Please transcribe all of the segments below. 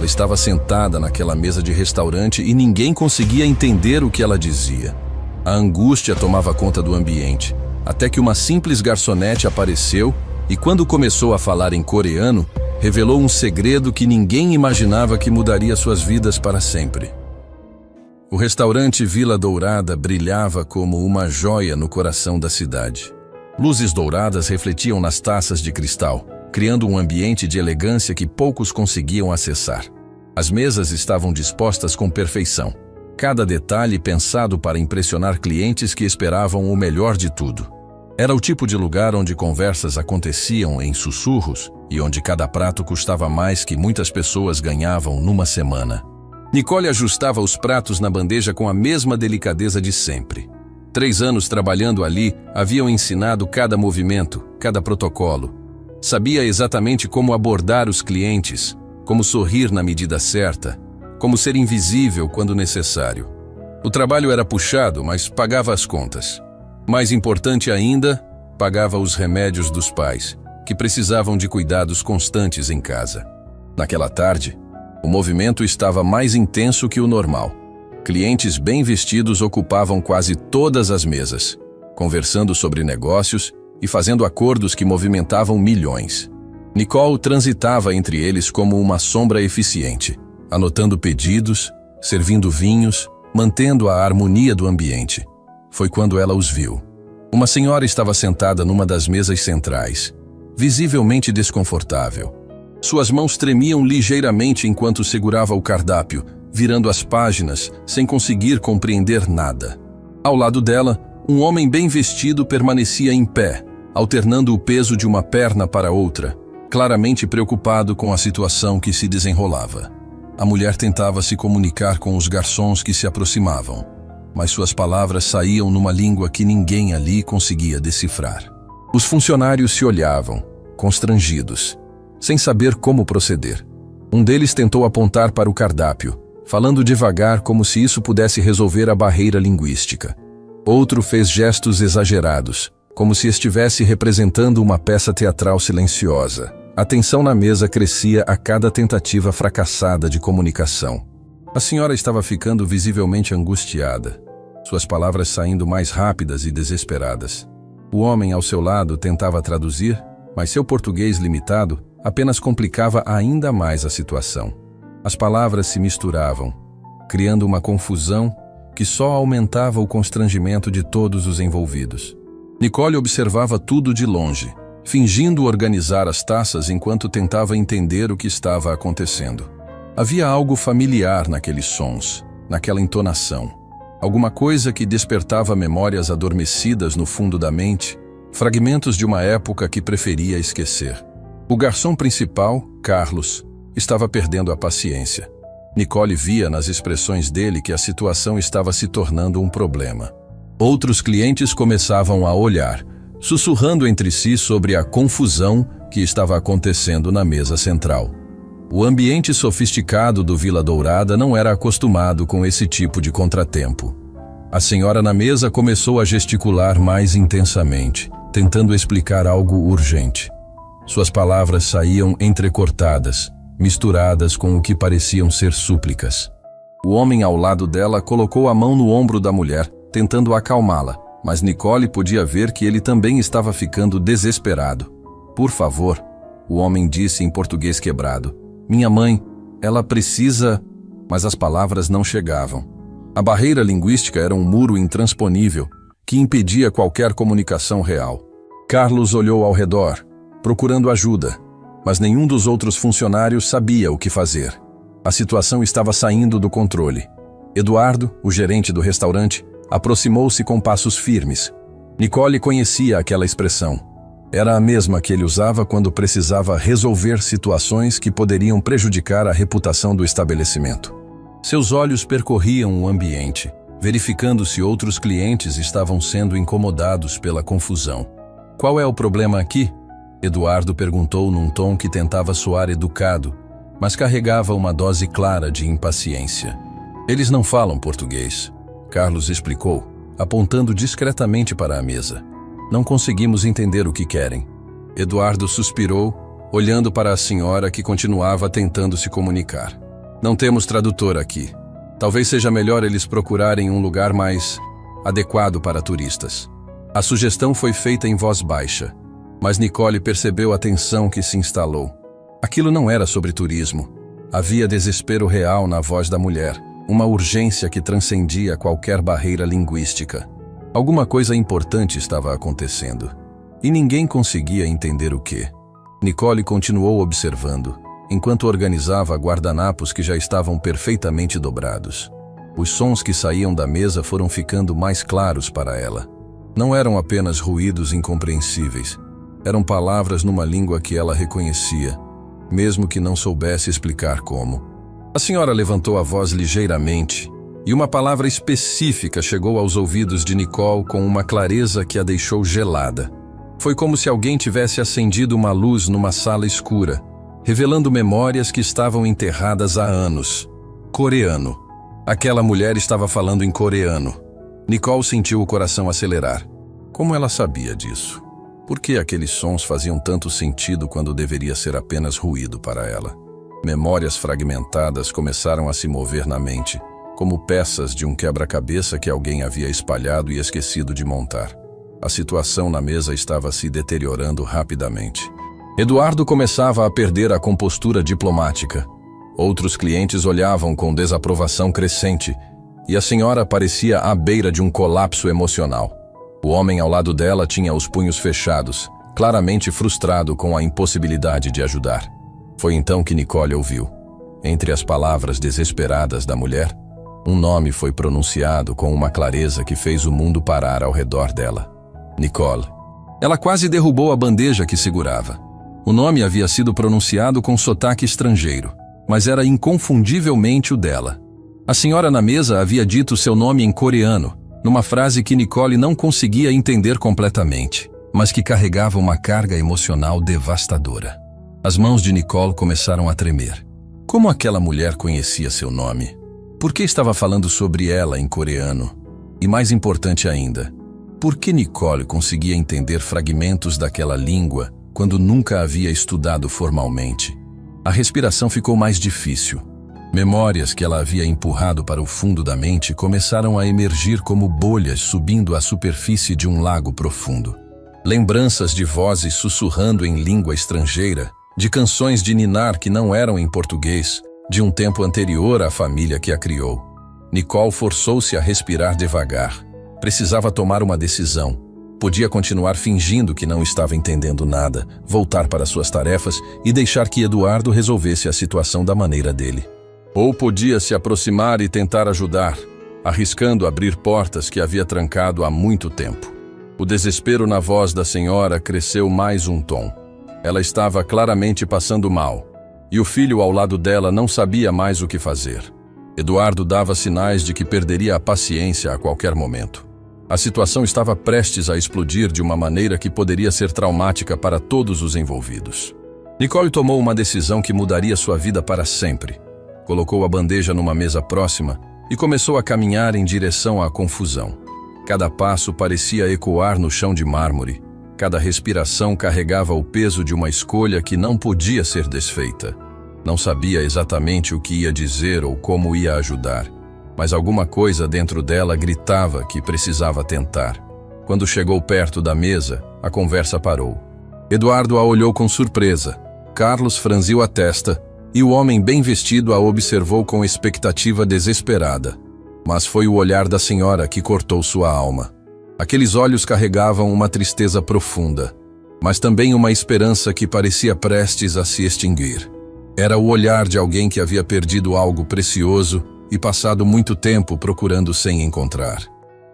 Ela estava sentada naquela mesa de restaurante e ninguém conseguia entender o que ela dizia. A angústia tomava conta do ambiente, até que uma simples garçonete apareceu e, quando começou a falar em coreano, revelou um segredo que ninguém imaginava que mudaria suas vidas para sempre. O restaurante Vila Dourada brilhava como uma joia no coração da cidade. Luzes douradas refletiam nas taças de cristal, criando um ambiente de elegância que poucos conseguiam acessar. As mesas estavam dispostas com perfeição, cada detalhe pensado para impressionar clientes que esperavam o melhor de tudo. Era o tipo de lugar onde conversas aconteciam em sussurros e onde cada prato custava mais que muitas pessoas ganhavam numa semana. Nicole ajustava os pratos na bandeja com a mesma delicadeza de sempre. 3 anos trabalhando ali haviam ensinado cada movimento, cada protocolo. Sabia exatamente como abordar os clientes, como sorrir na medida certa, como ser invisível quando necessário. O trabalho era puxado, mas pagava as contas. Mais importante ainda, pagava os remédios dos pais, que precisavam de cuidados constantes em casa. Naquela tarde, o movimento estava mais intenso que o normal. Clientes bem vestidos ocupavam quase todas as mesas, conversando sobre negócios e fazendo acordos que movimentavam milhões. Nicole transitava entre eles como uma sombra eficiente, anotando pedidos, servindo vinhos, mantendo a harmonia do ambiente. Foi quando ela os viu. Uma senhora estava sentada numa das mesas centrais, visivelmente desconfortável. Suas mãos tremiam ligeiramente enquanto segurava o cardápio, virando as páginas, sem conseguir compreender nada. Ao lado dela, um homem bem vestido permanecia em pé, alternando o peso de uma perna para outra, claramente preocupado com a situação que se desenrolava. A mulher tentava se comunicar com os garçons que se aproximavam, mas suas palavras saíam numa língua que ninguém ali conseguia decifrar. Os funcionários se olhavam, constrangidos, sem saber como proceder. Um deles tentou apontar para o cardápio, falando devagar como se isso pudesse resolver a barreira linguística. Outro fez gestos exagerados, como se estivesse representando uma peça teatral silenciosa. A tensão na mesa crescia a cada tentativa fracassada de comunicação. A senhora estava ficando visivelmente angustiada, suas palavras saindo mais rápidas e desesperadas. O homem ao seu lado tentava traduzir, mas seu português limitado apenas complicava ainda mais a situação. As palavras se misturavam, criando uma confusão que só aumentava o constrangimento de todos os envolvidos. Nicole observava tudo de longe, fingindo organizar as taças enquanto tentava entender o que estava acontecendo. Havia algo familiar naqueles sons, naquela entonação. Alguma coisa que despertava memórias adormecidas no fundo da mente, fragmentos de uma época que preferia esquecer. O garçom principal, Carlos, estava perdendo a paciência. Nicole via nas expressões dele que a situação estava se tornando um problema. Outros clientes começavam a olhar, sussurrando entre si sobre a confusão que estava acontecendo na mesa central. O ambiente sofisticado do Vila Dourada não era acostumado com esse tipo de contratempo. A senhora na mesa começou a gesticular mais intensamente, tentando explicar algo urgente. Suas palavras saíam entrecortadas, misturadas com o que pareciam ser súplicas. O homem ao lado dela colocou a mão no ombro da mulher, tentando acalmá-la, mas Nicole podia ver que ele também estava ficando desesperado. "Por favor", o homem disse em português quebrado. "Minha mãe, ela precisa..." Mas as palavras não chegavam. A barreira linguística era um muro intransponível que impedia qualquer comunicação real. Carlos olhou ao redor, procurando ajuda, mas nenhum dos outros funcionários sabia o que fazer. A situação estava saindo do controle. Eduardo, o gerente do restaurante, aproximou-se com passos firmes. Nicole conhecia aquela expressão. Era a mesma que ele usava quando precisava resolver situações que poderiam prejudicar a reputação do estabelecimento. Seus olhos percorriam o ambiente, verificando se outros clientes estavam sendo incomodados pela confusão. "Qual é o problema aqui?" Eduardo perguntou num tom que tentava soar educado, mas carregava uma dose clara de impaciência. "Eles não falam português", Carlos explicou, apontando discretamente para a mesa. "Não conseguimos entender o que querem." Eduardo suspirou, olhando para a senhora que continuava tentando se comunicar. Não temos tradutor aqui. Talvez seja melhor eles procurarem um lugar mais adequado para turistas. A sugestão foi feita em voz baixa, mas Nicole percebeu a tensão que se instalou. Aquilo não era sobre turismo. Havia desespero real na voz da mulher, uma urgência que transcendia qualquer barreira linguística. Alguma coisa importante estava acontecendo, e ninguém conseguia entender o quê. Nicole continuou observando, enquanto organizava guardanapos que já estavam perfeitamente dobrados. Os sons que saíam da mesa foram ficando mais claros para ela. Não eram apenas ruídos incompreensíveis, eram palavras numa língua que ela reconhecia, mesmo que não soubesse explicar como. A senhora levantou a voz ligeiramente, e uma palavra específica chegou aos ouvidos de Nicole com uma clareza que a deixou gelada. Foi como se alguém tivesse acendido uma luz numa sala escura, revelando memórias que estavam enterradas há anos. Coreano. Aquela mulher estava falando em coreano. Nicole sentiu o coração acelerar. Como ela sabia disso? Por que aqueles sons faziam tanto sentido quando deveria ser apenas ruído para ela? Memórias fragmentadas começaram a se mover na mente, como peças de um quebra-cabeça que alguém havia espalhado e esquecido de montar. A situação na mesa estava se deteriorando rapidamente. Eduardo começava a perder a compostura diplomática. Outros clientes olhavam com desaprovação crescente, e a senhora parecia à beira de um colapso emocional. O homem ao lado dela tinha os punhos fechados, claramente frustrado com a impossibilidade de ajudar. Foi então que Nicole ouviu. Entre as palavras desesperadas da mulher, um nome foi pronunciado com uma clareza que fez o mundo parar ao redor dela. Nicole. Ela quase derrubou a bandeja que segurava. O nome havia sido pronunciado com sotaque estrangeiro, mas era inconfundivelmente o dela. A senhora na mesa havia dito seu nome em coreano, numa frase que Nicole não conseguia entender completamente, mas que carregava uma carga emocional devastadora. As mãos de Nicole começaram a tremer. Como aquela mulher conhecia seu nome? Por que estava falando sobre ela em coreano? E mais importante ainda, por que Nicole conseguia entender fragmentos daquela língua quando nunca havia estudado formalmente? A respiração ficou mais difícil. Memórias que ela havia empurrado para o fundo da mente começaram a emergir como bolhas subindo à superfície de um lago profundo. Lembranças de vozes sussurrando em língua estrangeira, de canções de ninar que não eram em português, de um tempo anterior à família que a criou. Nicole forçou-se a respirar devagar. Precisava tomar uma decisão. Podia continuar fingindo que não estava entendendo nada, voltar para suas tarefas e deixar que Eduardo resolvesse a situação da maneira dele. Ou podia se aproximar e tentar ajudar, arriscando abrir portas que havia trancado há muito tempo. O desespero na voz da senhora cresceu mais um tom. Ela estava claramente passando mal, e o filho ao lado dela não sabia mais o que fazer. Eduardo dava sinais de que perderia a paciência a qualquer momento. A situação estava prestes a explodir de uma maneira que poderia ser traumática para todos os envolvidos. Nicole tomou uma decisão que mudaria sua vida para sempre. Colocou a bandeja numa mesa próxima e começou a caminhar em direção à confusão. Cada passo parecia ecoar no chão de mármore. Cada respiração carregava o peso de uma escolha que não podia ser desfeita. Não sabia exatamente o que ia dizer ou como ia ajudar, mas alguma coisa dentro dela gritava que precisava tentar. Quando chegou perto da mesa, a conversa parou. Eduardo a olhou com surpresa. Carlos franziu a testa e o homem bem vestido a observou com expectativa desesperada. Mas foi o olhar da senhora que cortou sua alma. Aqueles olhos carregavam uma tristeza profunda, mas também uma esperança que parecia prestes a se extinguir. Era o olhar de alguém que havia perdido algo precioso e passado muito tempo procurando sem encontrar.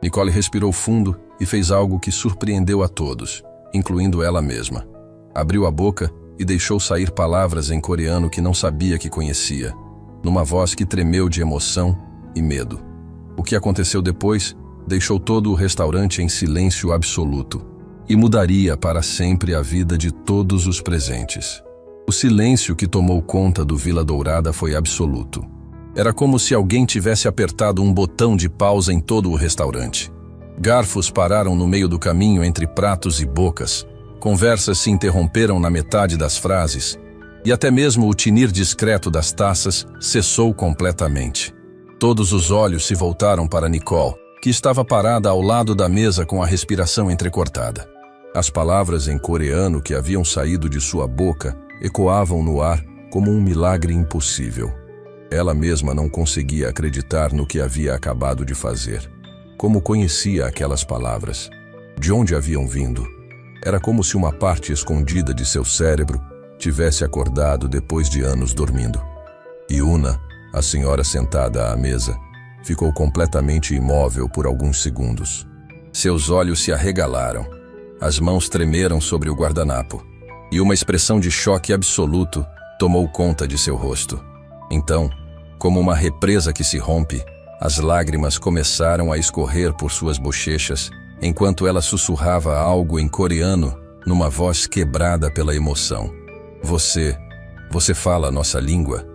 Nicole respirou fundo e fez algo que surpreendeu a todos, incluindo ela mesma. Abriu a boca e deixou sair palavras em coreano que não sabia que conhecia, numa voz que tremeu de emoção e medo. O que aconteceu depois deixou todo o restaurante em silêncio absoluto e mudaria para sempre a vida de todos os presentes. O silêncio que tomou conta do Vila Dourada foi absoluto. Era como se alguém tivesse apertado um botão de pausa em todo o restaurante. Garfos pararam no meio do caminho entre pratos e bocas. Conversas se interromperam na metade das frases. E até mesmo o tinir discreto das taças cessou completamente. Todos os olhos se voltaram para Nicole, que estava parada ao lado da mesa com a respiração entrecortada. As palavras em coreano que haviam saído de sua boca ecoavam no ar como um milagre impossível. Ela mesma não conseguia acreditar no que havia acabado de fazer. Como conhecia aquelas palavras? De onde haviam vindo? Era como se uma parte escondida de seu cérebro tivesse acordado depois de anos dormindo. Yuna, a senhora sentada à mesa, ficou completamente imóvel por alguns segundos. Seus olhos se arregalaram, as mãos tremeram sobre o guardanapo, e uma expressão de choque absoluto tomou conta de seu rosto. Então, como uma represa que se rompe, as lágrimas começaram a escorrer por suas bochechas, enquanto ela sussurrava algo em coreano, numa voz quebrada pela emoção. Você fala a nossa língua?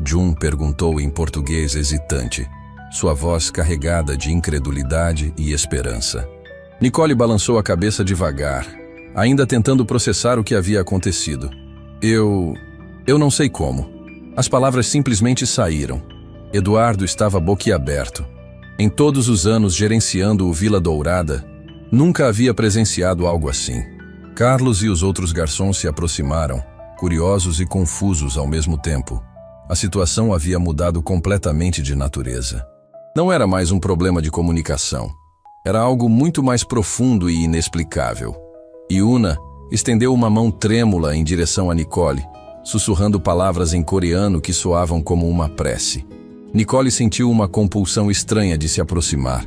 Jun perguntou em português hesitante, sua voz carregada de incredulidade e esperança. Nicole balançou a cabeça devagar, ainda tentando processar o que havia acontecido. Eu não sei como. As palavras simplesmente saíram. Eduardo estava boquiaberto. Em todos os anos gerenciando o Vila Dourada, nunca havia presenciado algo assim. Carlos e os outros garçons se aproximaram, curiosos e confusos ao mesmo tempo. A situação havia mudado completamente de natureza. Não era mais um problema de comunicação. Era algo muito mais profundo e inexplicável. Yuna estendeu uma mão trêmula em direção a Nicole, sussurrando palavras em coreano que soavam como uma prece. Nicole sentiu uma compulsão estranha de se aproximar,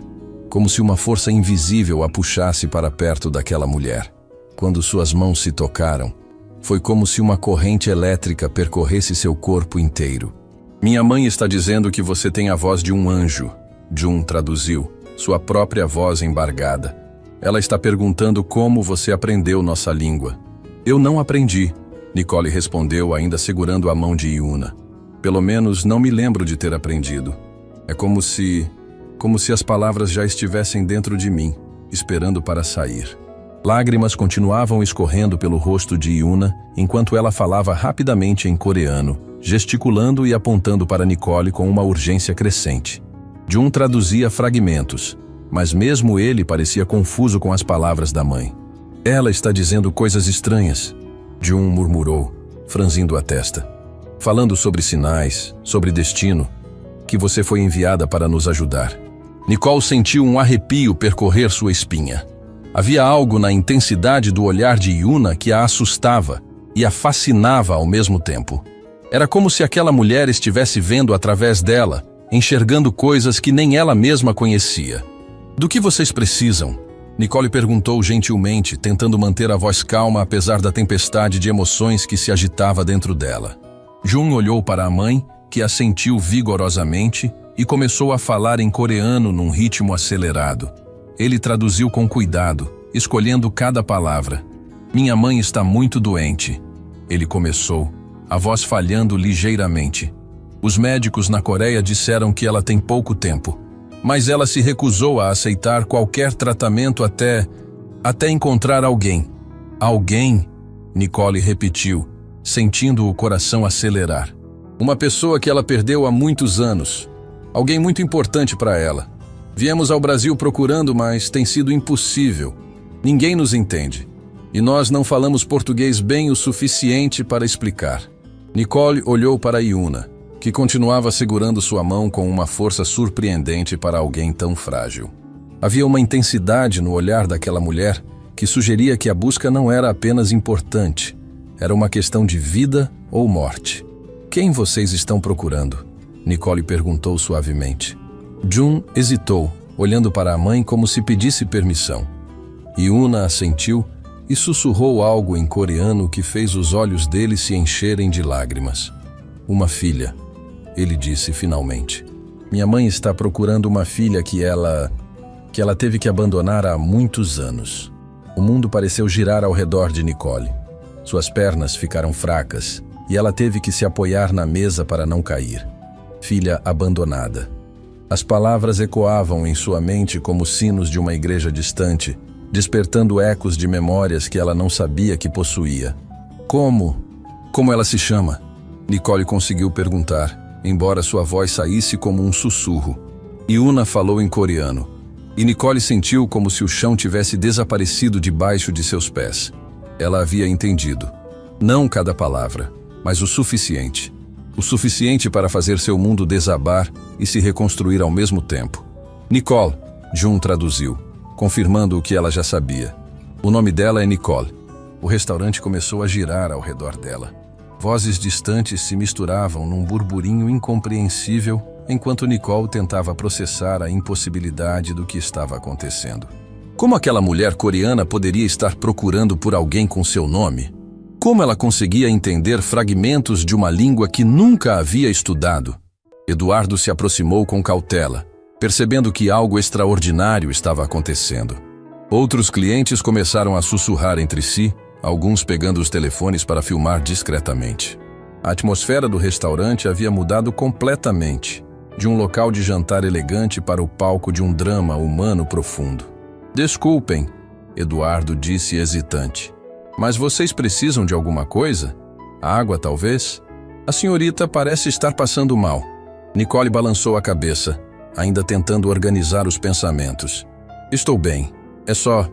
como se uma força invisível a puxasse para perto daquela mulher. Quando suas mãos se tocaram, foi como se uma corrente elétrica percorresse seu corpo inteiro. Minha mãe está dizendo que você tem a voz de um anjo, Jun traduziu, sua própria voz embargada. Ela está perguntando como você aprendeu nossa língua. Eu não aprendi, Nicole respondeu, ainda segurando a mão de Yuna. Pelo menos não me lembro de ter aprendido. É como se as palavras já estivessem dentro de mim, esperando para sair. Lágrimas continuavam escorrendo pelo rosto de Yuna enquanto ela falava rapidamente em coreano, gesticulando e apontando para Nicole com uma urgência crescente. Jun traduzia fragmentos, mas mesmo ele parecia confuso com as palavras da mãe. Ela está dizendo coisas estranhas, Jun murmurou, franzindo a testa. Falando sobre sinais, sobre destino, que você foi enviada para nos ajudar. Nicole sentiu um arrepio percorrer sua espinha. Havia algo na intensidade do olhar de Yuna que a assustava e a fascinava ao mesmo tempo. Era como se aquela mulher estivesse vendo através dela, enxergando coisas que nem ela mesma conhecia. Do que vocês precisam? Nicole perguntou gentilmente, tentando manter a voz calma apesar da tempestade de emoções que se agitava dentro dela. Jun olhou para a mãe, que assentiu vigorosamente e começou a falar em coreano num ritmo acelerado. Ele traduziu com cuidado, escolhendo cada palavra. Minha mãe está muito doente. Ele começou, a voz falhando ligeiramente. Os médicos na Coreia disseram que ela tem pouco tempo, mas ela se recusou a aceitar qualquer tratamento até encontrar alguém. Alguém, Nicole repetiu, sentindo o coração acelerar. Uma pessoa que ela perdeu há muitos anos. Alguém muito importante para ela. Viemos ao Brasil procurando, mas tem sido impossível. Ninguém nos entende. E nós não falamos português bem o suficiente para explicar. Nicole olhou para Yuna, que continuava segurando sua mão com uma força surpreendente para alguém tão frágil. Havia uma intensidade no olhar daquela mulher que sugeria que a busca não era apenas importante, era uma questão de vida ou morte. Quem vocês estão procurando? Nicole perguntou suavemente. Jun hesitou, olhando para a mãe como se pedisse permissão. Yuna assentiu e sussurrou algo em coreano que fez os olhos dele se encherem de lágrimas. Uma filha, ele disse finalmente. Minha mãe está procurando uma filha que ela teve que abandonar há muitos anos. O mundo pareceu girar ao redor de Nicole. Suas pernas ficaram fracas e ela teve que se apoiar na mesa para não cair. Filha abandonada. As palavras ecoavam em sua mente como sinos de uma igreja distante, despertando ecos de memórias que ela não sabia que possuía. Como? Como ela se chama? Nicole conseguiu perguntar, embora sua voz saísse como um sussurro. Iuna falou em coreano, e Nicole sentiu como se o chão tivesse desaparecido debaixo de seus pés. Ela havia entendido. Não cada palavra, mas o suficiente. O suficiente para fazer seu mundo desabar e se reconstruir ao mesmo tempo. Nicole, Jun traduziu, confirmando o que ela já sabia. O nome dela é Nicole. O restaurante começou a girar ao redor dela. Vozes distantes se misturavam num burburinho incompreensível enquanto Nicole tentava processar a impossibilidade do que estava acontecendo. Como aquela mulher coreana poderia estar procurando por alguém com seu nome? Como ela conseguia entender fragmentos de uma língua que nunca havia estudado? Eduardo se aproximou com cautela, percebendo que algo extraordinário estava acontecendo. Outros clientes começaram a sussurrar entre si, alguns pegando os telefones para filmar discretamente. A atmosfera do restaurante havia mudado completamente, de um local de jantar elegante para o palco de um drama humano profundo. Desculpem, Eduardo disse hesitante. Mas vocês precisam de alguma coisa? Água, talvez? A senhorita parece estar passando mal. Nicole balançou a cabeça, ainda tentando organizar os pensamentos. Estou bem. É só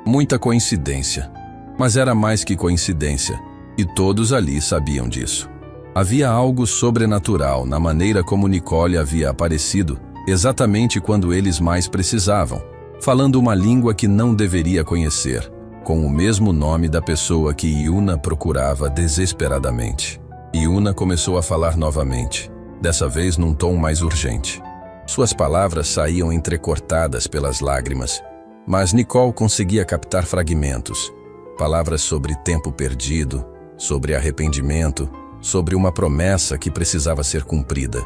muita coincidência. Mas era mais que coincidência, e todos ali sabiam disso. Havia algo sobrenatural na maneira como Nicole havia aparecido, exatamente quando eles mais precisavam, falando uma língua que não deveria conhecer, com o mesmo nome da pessoa que Iuna procurava desesperadamente. Iuna começou a falar novamente, dessa vez num tom mais urgente. Suas palavras saíam entrecortadas pelas lágrimas, mas Nicole conseguia captar fragmentos. Palavras sobre tempo perdido, sobre arrependimento, sobre uma promessa que precisava ser cumprida.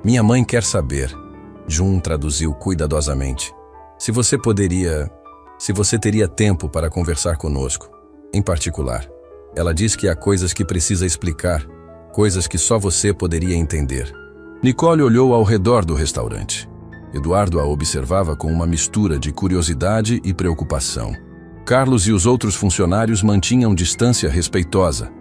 Minha mãe quer saber, Jun traduziu cuidadosamente, se você teria tempo para conversar conosco. Em particular, ela diz que há coisas que precisa explicar, coisas que só você poderia entender. Nicole olhou ao redor do restaurante. Eduardo a observava com uma mistura de curiosidade e preocupação. Carlos e os outros funcionários mantinham distância respeitosa,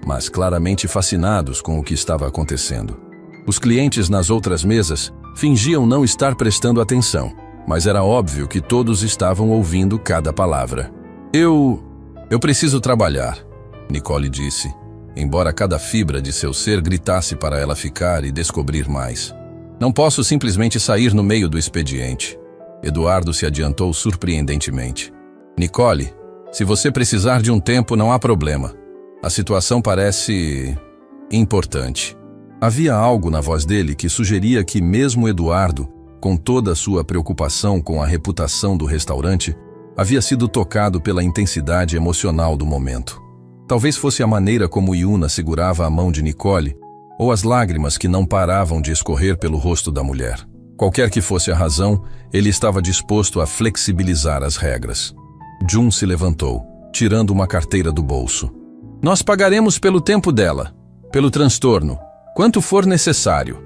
mas claramente fascinados com o que estava acontecendo. Os clientes nas outras mesas fingiam não estar prestando atenção, mas era óbvio que todos estavam ouvindo cada palavra. Eu preciso trabalhar, Nicole disse, embora cada fibra de seu ser gritasse para ela ficar e descobrir mais. Não posso simplesmente sair no meio do expediente. Eduardo se adiantou surpreendentemente. Nicole, se você precisar de um tempo, não há problema. A situação parece importante. Havia algo na voz dele que sugeria que mesmo Eduardo, com toda a sua preocupação com a reputação do restaurante, havia sido tocado pela intensidade emocional do momento. Talvez fosse a maneira como Iuna segurava a mão de Nicole, ou as lágrimas que não paravam de escorrer pelo rosto da mulher. Qualquer que fosse a razão, ele estava disposto a flexibilizar as regras. Jun se levantou, tirando uma carteira do bolso. Nós pagaremos pelo tempo dela, pelo transtorno, quanto for necessário.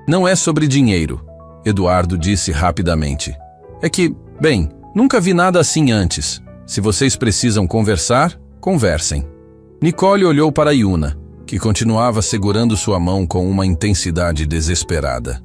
Não é sobre dinheiro, Eduardo disse rapidamente. É que, bem, nunca vi nada assim antes. Se vocês precisam conversar, conversem. Nicole olhou para Iuna, que continuava segurando sua mão com uma intensidade desesperada.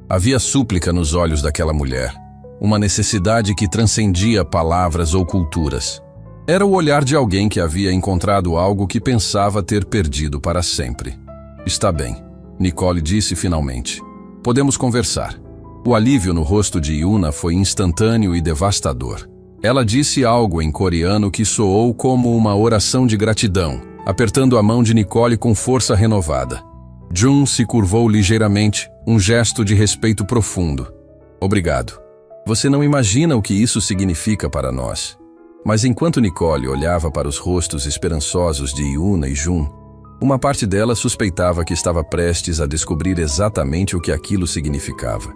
Havia súplica nos olhos daquela mulher, uma necessidade que transcendia palavras ou culturas. Era o olhar de alguém que havia encontrado algo que pensava ter perdido para sempre. Está bem, Nicole disse finalmente. Podemos conversar. O alívio no rosto de Iuna foi instantâneo e devastador. Ela disse algo em coreano que soou como uma oração de gratidão, apertando a mão de Nicole com força renovada. Jun se curvou ligeiramente, um gesto de respeito profundo. Obrigado. Você não imagina o que isso significa para nós. Mas enquanto Nicole olhava para os rostos esperançosos de Iuna e Jun, uma parte dela suspeitava que estava prestes a descobrir exatamente o que aquilo significava.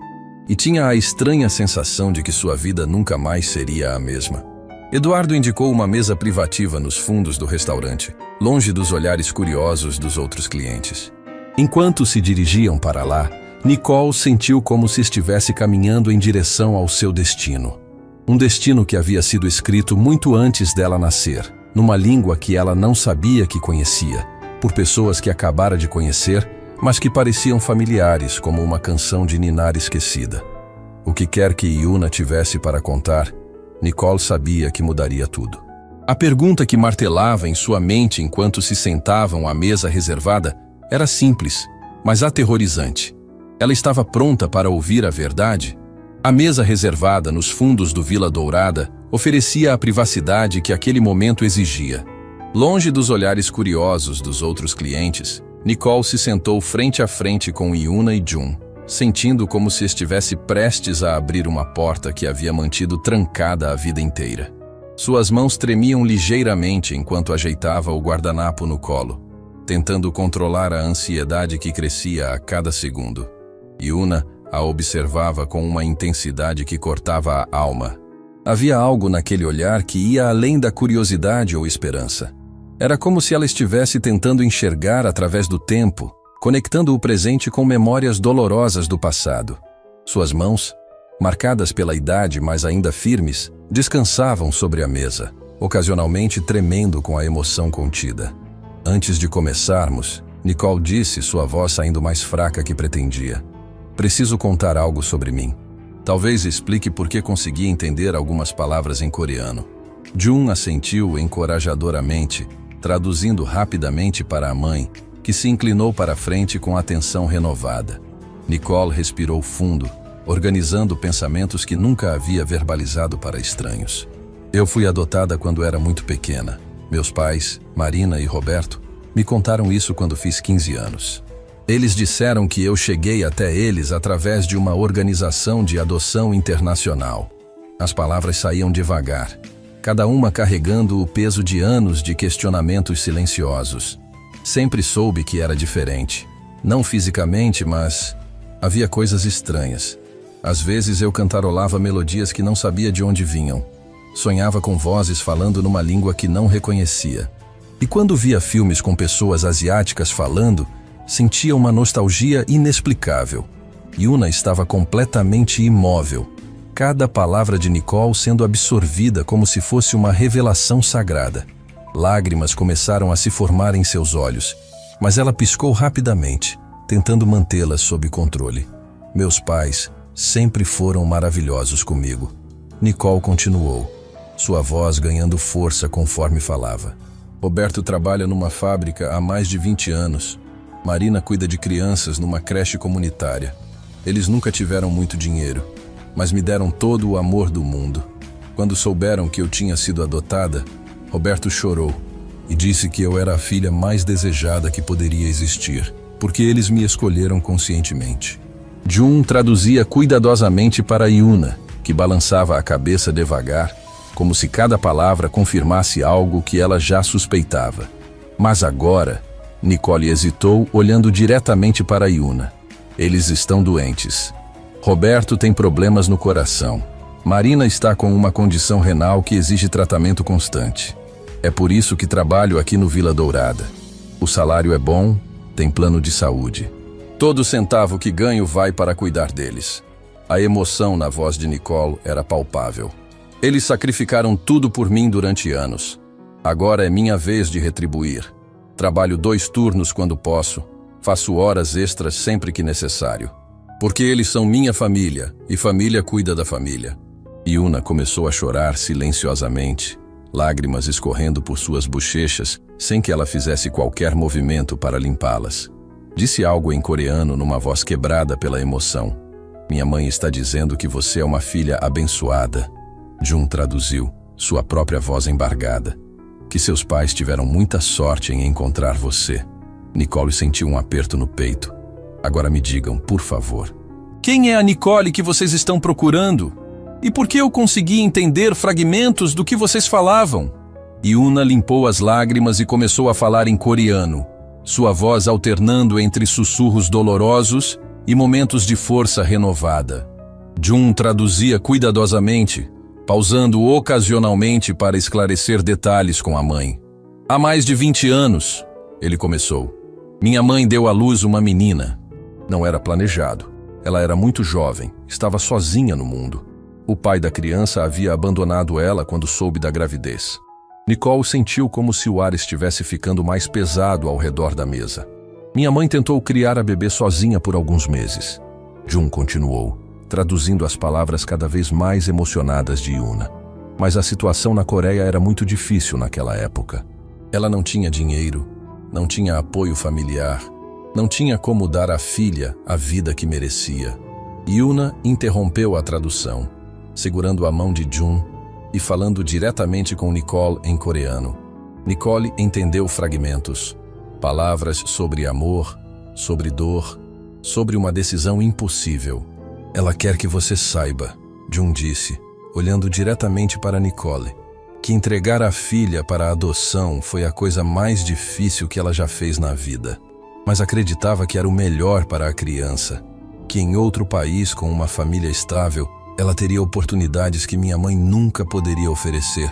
E tinha a estranha sensação de que sua vida nunca mais seria a mesma. Eduardo indicou uma mesa privativa nos fundos do restaurante, longe dos olhares curiosos dos outros clientes. Enquanto se dirigiam para lá, Nicole sentiu como se estivesse caminhando em direção ao seu destino. Um destino que havia sido escrito muito antes dela nascer, numa língua que ela não sabia que conhecia, por pessoas que acabara de conhecer, mas que pareciam familiares, como uma canção de ninar esquecida. O que quer que Yuna tivesse para contar, Nicole sabia que mudaria tudo. A pergunta que martelava em sua mente enquanto se sentavam à mesa reservada era simples, mas aterrorizante. Ela estava pronta para ouvir a verdade? A mesa reservada nos fundos do Vila Dourada oferecia a privacidade que aquele momento exigia. Longe dos olhares curiosos dos outros clientes, Nicole se sentou frente a frente com Yuna e Jun, sentindo como se estivesse prestes a abrir uma porta que havia mantido trancada a vida inteira. Suas mãos tremiam ligeiramente enquanto ajeitava o guardanapo no colo, tentando controlar a ansiedade que crescia a cada segundo. Yuna a observava com uma intensidade que cortava a alma. Havia algo naquele olhar que ia além da curiosidade ou esperança. Era como se ela estivesse tentando enxergar através do tempo, conectando o presente com memórias dolorosas do passado. Suas mãos, marcadas pela idade, mas ainda firmes, descansavam sobre a mesa, ocasionalmente tremendo com a emoção contida. Antes de começarmos, Nicole disse, sua voz saindo mais fraca que pretendia: "Preciso contar algo sobre mim. Talvez explique por que consegui entender algumas palavras em coreano." Jun assentiu encorajadoramente, traduzindo rapidamente para a mãe, que se inclinou para a frente com atenção renovada. Nicole respirou fundo, organizando pensamentos que nunca havia verbalizado para estranhos. "Eu fui adotada quando era muito pequena. Meus pais, Marina e Roberto, me contaram isso quando fiz 15 anos. Eles disseram que eu cheguei até eles através de uma organização de adoção internacional." As palavras saíam devagar, cada uma carregando o peso de anos de questionamentos silenciosos. Sempre soube que era diferente. Não fisicamente, mas havia coisas estranhas. Às vezes eu cantarolava melodias que não sabia de onde vinham. Sonhava com vozes falando numa língua que não reconhecia. E quando via filmes com pessoas asiáticas falando, sentia uma nostalgia inexplicável. Yuna estava completamente imóvel, cada palavra de Nicole sendo absorvida como se fosse uma revelação sagrada. Lágrimas começaram a se formar em seus olhos, mas ela piscou rapidamente, tentando mantê-las sob controle. "Meus pais sempre foram maravilhosos comigo." Nicole continuou, sua voz ganhando força conforme falava. "Roberto trabalha numa fábrica há mais de 20 anos. Marina cuida de crianças numa creche comunitária. Eles nunca tiveram muito dinheiro, mas me deram todo o amor do mundo. Quando souberam que eu tinha sido adotada, Roberto chorou e disse que eu era a filha mais desejada que poderia existir, porque eles me escolheram conscientemente." Jun traduzia cuidadosamente para Yuna, que balançava a cabeça devagar, como se cada palavra confirmasse algo que ela já suspeitava. Mas agora, Nicole hesitou, olhando diretamente para Yuna. "Eles estão doentes. Roberto tem problemas no coração. Marina está com uma condição renal que exige tratamento constante. É por isso que trabalho aqui no Vila Dourada. O salário é bom, tem plano de saúde. Todo centavo que ganho vai para cuidar deles." A emoção na voz de Nicole era palpável. "Eles sacrificaram tudo por mim durante anos. Agora é minha vez de retribuir. Trabalho 2 turnos quando posso. Faço horas extras sempre que necessário. Porque eles são minha família, e família cuida da família." Yuna começou a chorar silenciosamente, lágrimas escorrendo por suas bochechas, sem que ela fizesse qualquer movimento para limpá-las. Disse algo em coreano numa voz quebrada pela emoção. "Minha mãe está dizendo que você é uma filha abençoada." Jun traduziu, sua própria voz embargada. "Que seus pais tiveram muita sorte em encontrar você." Nicole sentiu um aperto no peito. "Agora me digam, por favor. Quem é a Nicole que vocês estão procurando? E por que eu consegui entender fragmentos do que vocês falavam?" Yuna limpou as lágrimas e começou a falar em coreano, sua voz alternando entre sussurros dolorosos e momentos de força renovada. Jun traduzia cuidadosamente, pausando ocasionalmente para esclarecer detalhes com a mãe. "Há mais de 20 anos, ele começou. Minha mãe deu à luz uma menina. Não era planejado. Ela era muito jovem, estava sozinha no mundo. O pai da criança havia abandonado ela quando soube da gravidez. Nicole sentiu como se o ar estivesse ficando mais pesado ao redor da mesa. Minha mãe tentou criar a bebê sozinha por alguns meses. Jun continuou, traduzindo as palavras cada vez mais emocionadas de Yuna. Mas a situação na Coreia era muito difícil naquela época. Ela não tinha dinheiro, não tinha apoio familiar, não tinha como dar à filha a vida que merecia. Yuna interrompeu a tradução, segurando a mão de Jun e falando diretamente com Nicole em coreano. Nicole entendeu fragmentos, palavras sobre amor, sobre dor, sobre uma decisão impossível. Ela quer que você saiba, Jun disse, olhando diretamente para Nicole, que entregar a filha para a adoção foi a coisa mais difícil que ela já fez na vida, mas acreditava que era o melhor para a criança, que em outro país com uma família estável, ela teria oportunidades que minha mãe nunca poderia oferecer.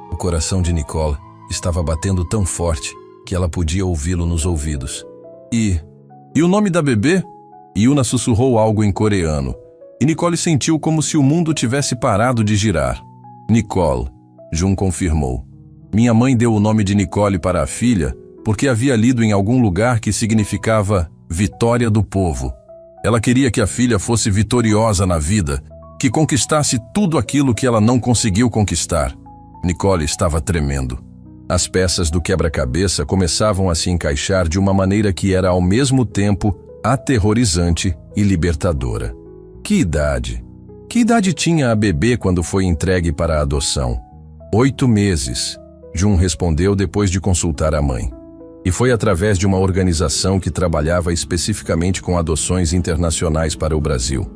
O coração de Nicole estava batendo tão forte que ela podia ouvi-lo nos ouvidos. E o nome da bebê? Yuna sussurrou algo em coreano, e Nicole sentiu como se o mundo tivesse parado de girar. Nicole, Jun confirmou. Minha mãe deu o nome de Nicole para a filha porque havia lido em algum lugar que significava vitória do povo. Ela queria que a filha fosse vitoriosa na vida, que conquistasse tudo aquilo que ela não conseguiu conquistar. Nicole estava tremendo. As peças do quebra-cabeça começavam a se encaixar de uma maneira que era ao mesmo tempo aterrorizante e libertadora. Que idade? Que idade tinha a bebê quando foi entregue para a adoção? 8 meses, Jun respondeu depois de consultar a mãe. E foi através de uma organização que trabalhava especificamente com adoções internacionais para o Brasil.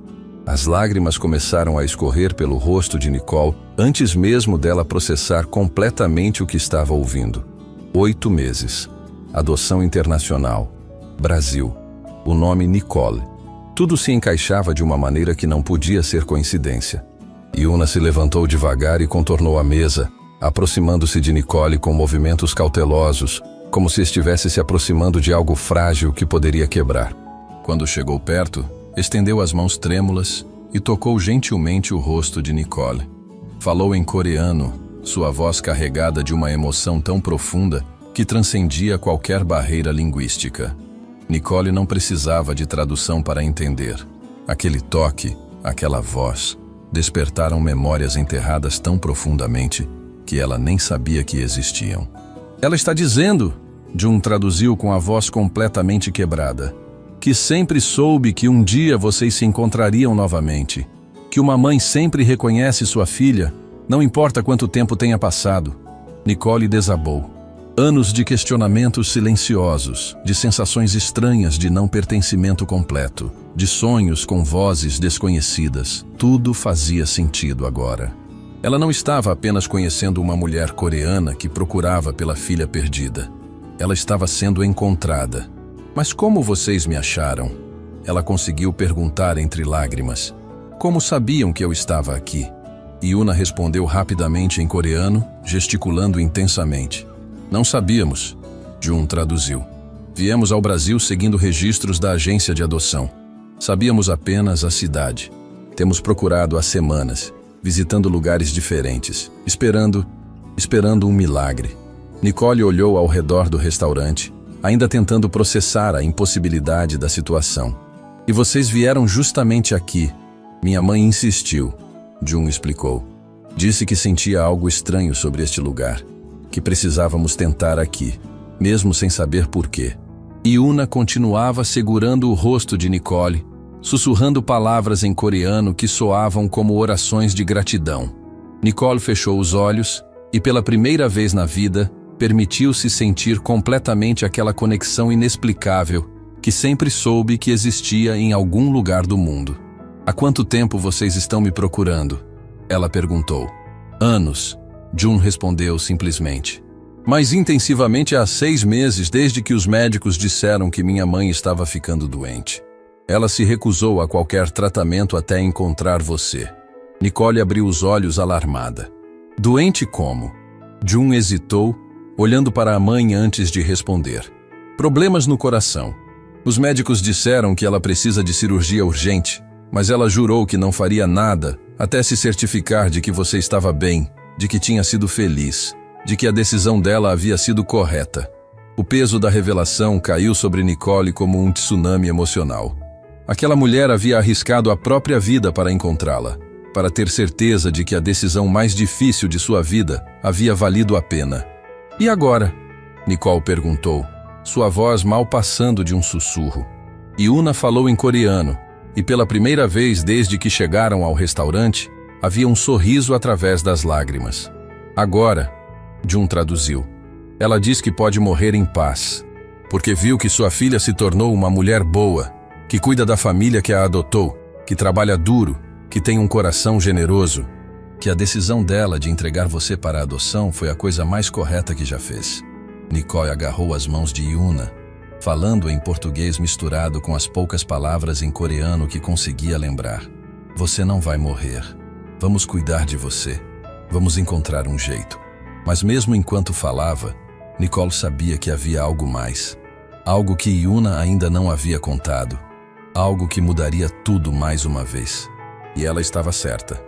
As lágrimas começaram a escorrer pelo rosto de Nicole antes mesmo dela processar completamente o que estava ouvindo. 8 meses. Adoção internacional. Brasil. O nome Nicole. Tudo se encaixava de uma maneira que não podia ser coincidência. Yuna se levantou devagar e contornou a mesa, aproximando-se de Nicole com movimentos cautelosos, como se estivesse se aproximando de algo frágil que poderia quebrar. Quando chegou perto, estendeu as mãos trêmulas e tocou gentilmente o rosto de Nicole. Falou em coreano, sua voz carregada de uma emoção tão profunda que transcendia qualquer barreira linguística. Nicole não precisava de tradução para entender. Aquele toque, aquela voz, despertaram memórias enterradas tão profundamente que ela nem sabia que existiam. Ela está dizendo, Jun traduziu com a voz completamente quebrada, que sempre soube que um dia vocês se encontrariam novamente, que uma mãe sempre reconhece sua filha, não importa quanto tempo tenha passado. Nicole desabou. Anos de questionamentos silenciosos, de sensações estranhas de não pertencimento completo, de sonhos com vozes desconhecidas. Tudo fazia sentido agora. Ela não estava apenas conhecendo uma mulher coreana que procurava pela filha perdida. Ela estava sendo encontrada. Mas como vocês me acharam? Ela conseguiu perguntar entre lágrimas. Como sabiam que eu estava aqui? Yuna respondeu rapidamente em coreano, gesticulando intensamente. Não sabíamos, Jun traduziu. Viemos ao Brasil seguindo registros da agência de adoção. Sabíamos apenas a cidade. Temos procurado há semanas, visitando lugares diferentes, esperando um milagre. Nicole olhou ao redor do restaurante, ainda tentando processar a impossibilidade da situação. E vocês vieram justamente aqui. Minha mãe insistiu, Jun explicou. Disse que sentia algo estranho sobre este lugar, que precisávamos tentar aqui, mesmo sem saber por quê. Yuna continuava segurando o rosto de Nicole, sussurrando palavras em coreano que soavam como orações de gratidão. Nicole fechou os olhos e, pela primeira vez na vida, permitiu-se sentir completamente aquela conexão inexplicável que sempre soube que existia em algum lugar do mundo. Há quanto tempo vocês estão me procurando? Ela perguntou. Anos, Jun respondeu simplesmente. Mais intensivamente há 6 meses desde que os médicos disseram que minha mãe estava ficando doente. Ela se recusou a qualquer tratamento até encontrar você. Nicole abriu os olhos alarmada. Doente como? Jun hesitou, olhando para a mãe antes de responder. Problemas no coração. Os médicos disseram que ela precisa de cirurgia urgente, mas ela jurou que não faria nada até se certificar de que você estava bem, de que tinha sido feliz. de que a decisão dela havia sido correta. O peso da revelação caiu sobre Nicole como um tsunami emocional. Aquela mulher havia arriscado a própria vida para encontrá-la, para ter certeza de que a decisão mais difícil de sua vida havia valido a pena. E agora? Nicole perguntou, sua voz mal passando de um sussurro. Yuna falou em coreano, e pela primeira vez desde que chegaram ao restaurante, havia um sorriso através das lágrimas. Agora, Jun traduziu. Ela diz que pode morrer em paz, porque viu que sua filha se tornou uma mulher boa, que cuida da família que a adotou, que trabalha duro, que tem um coração generoso, que a decisão dela de entregar você para a adoção foi a coisa mais correta que já fez. Nicole agarrou as mãos de Yuna, falando em português misturado com as poucas palavras em coreano que conseguia lembrar. Você não vai morrer. Vamos cuidar de você. Vamos encontrar um jeito. Mas mesmo enquanto falava, Nicole sabia que havia algo mais. Algo que Yuna ainda não havia contado. Algo que mudaria tudo mais uma vez. E ela estava certa.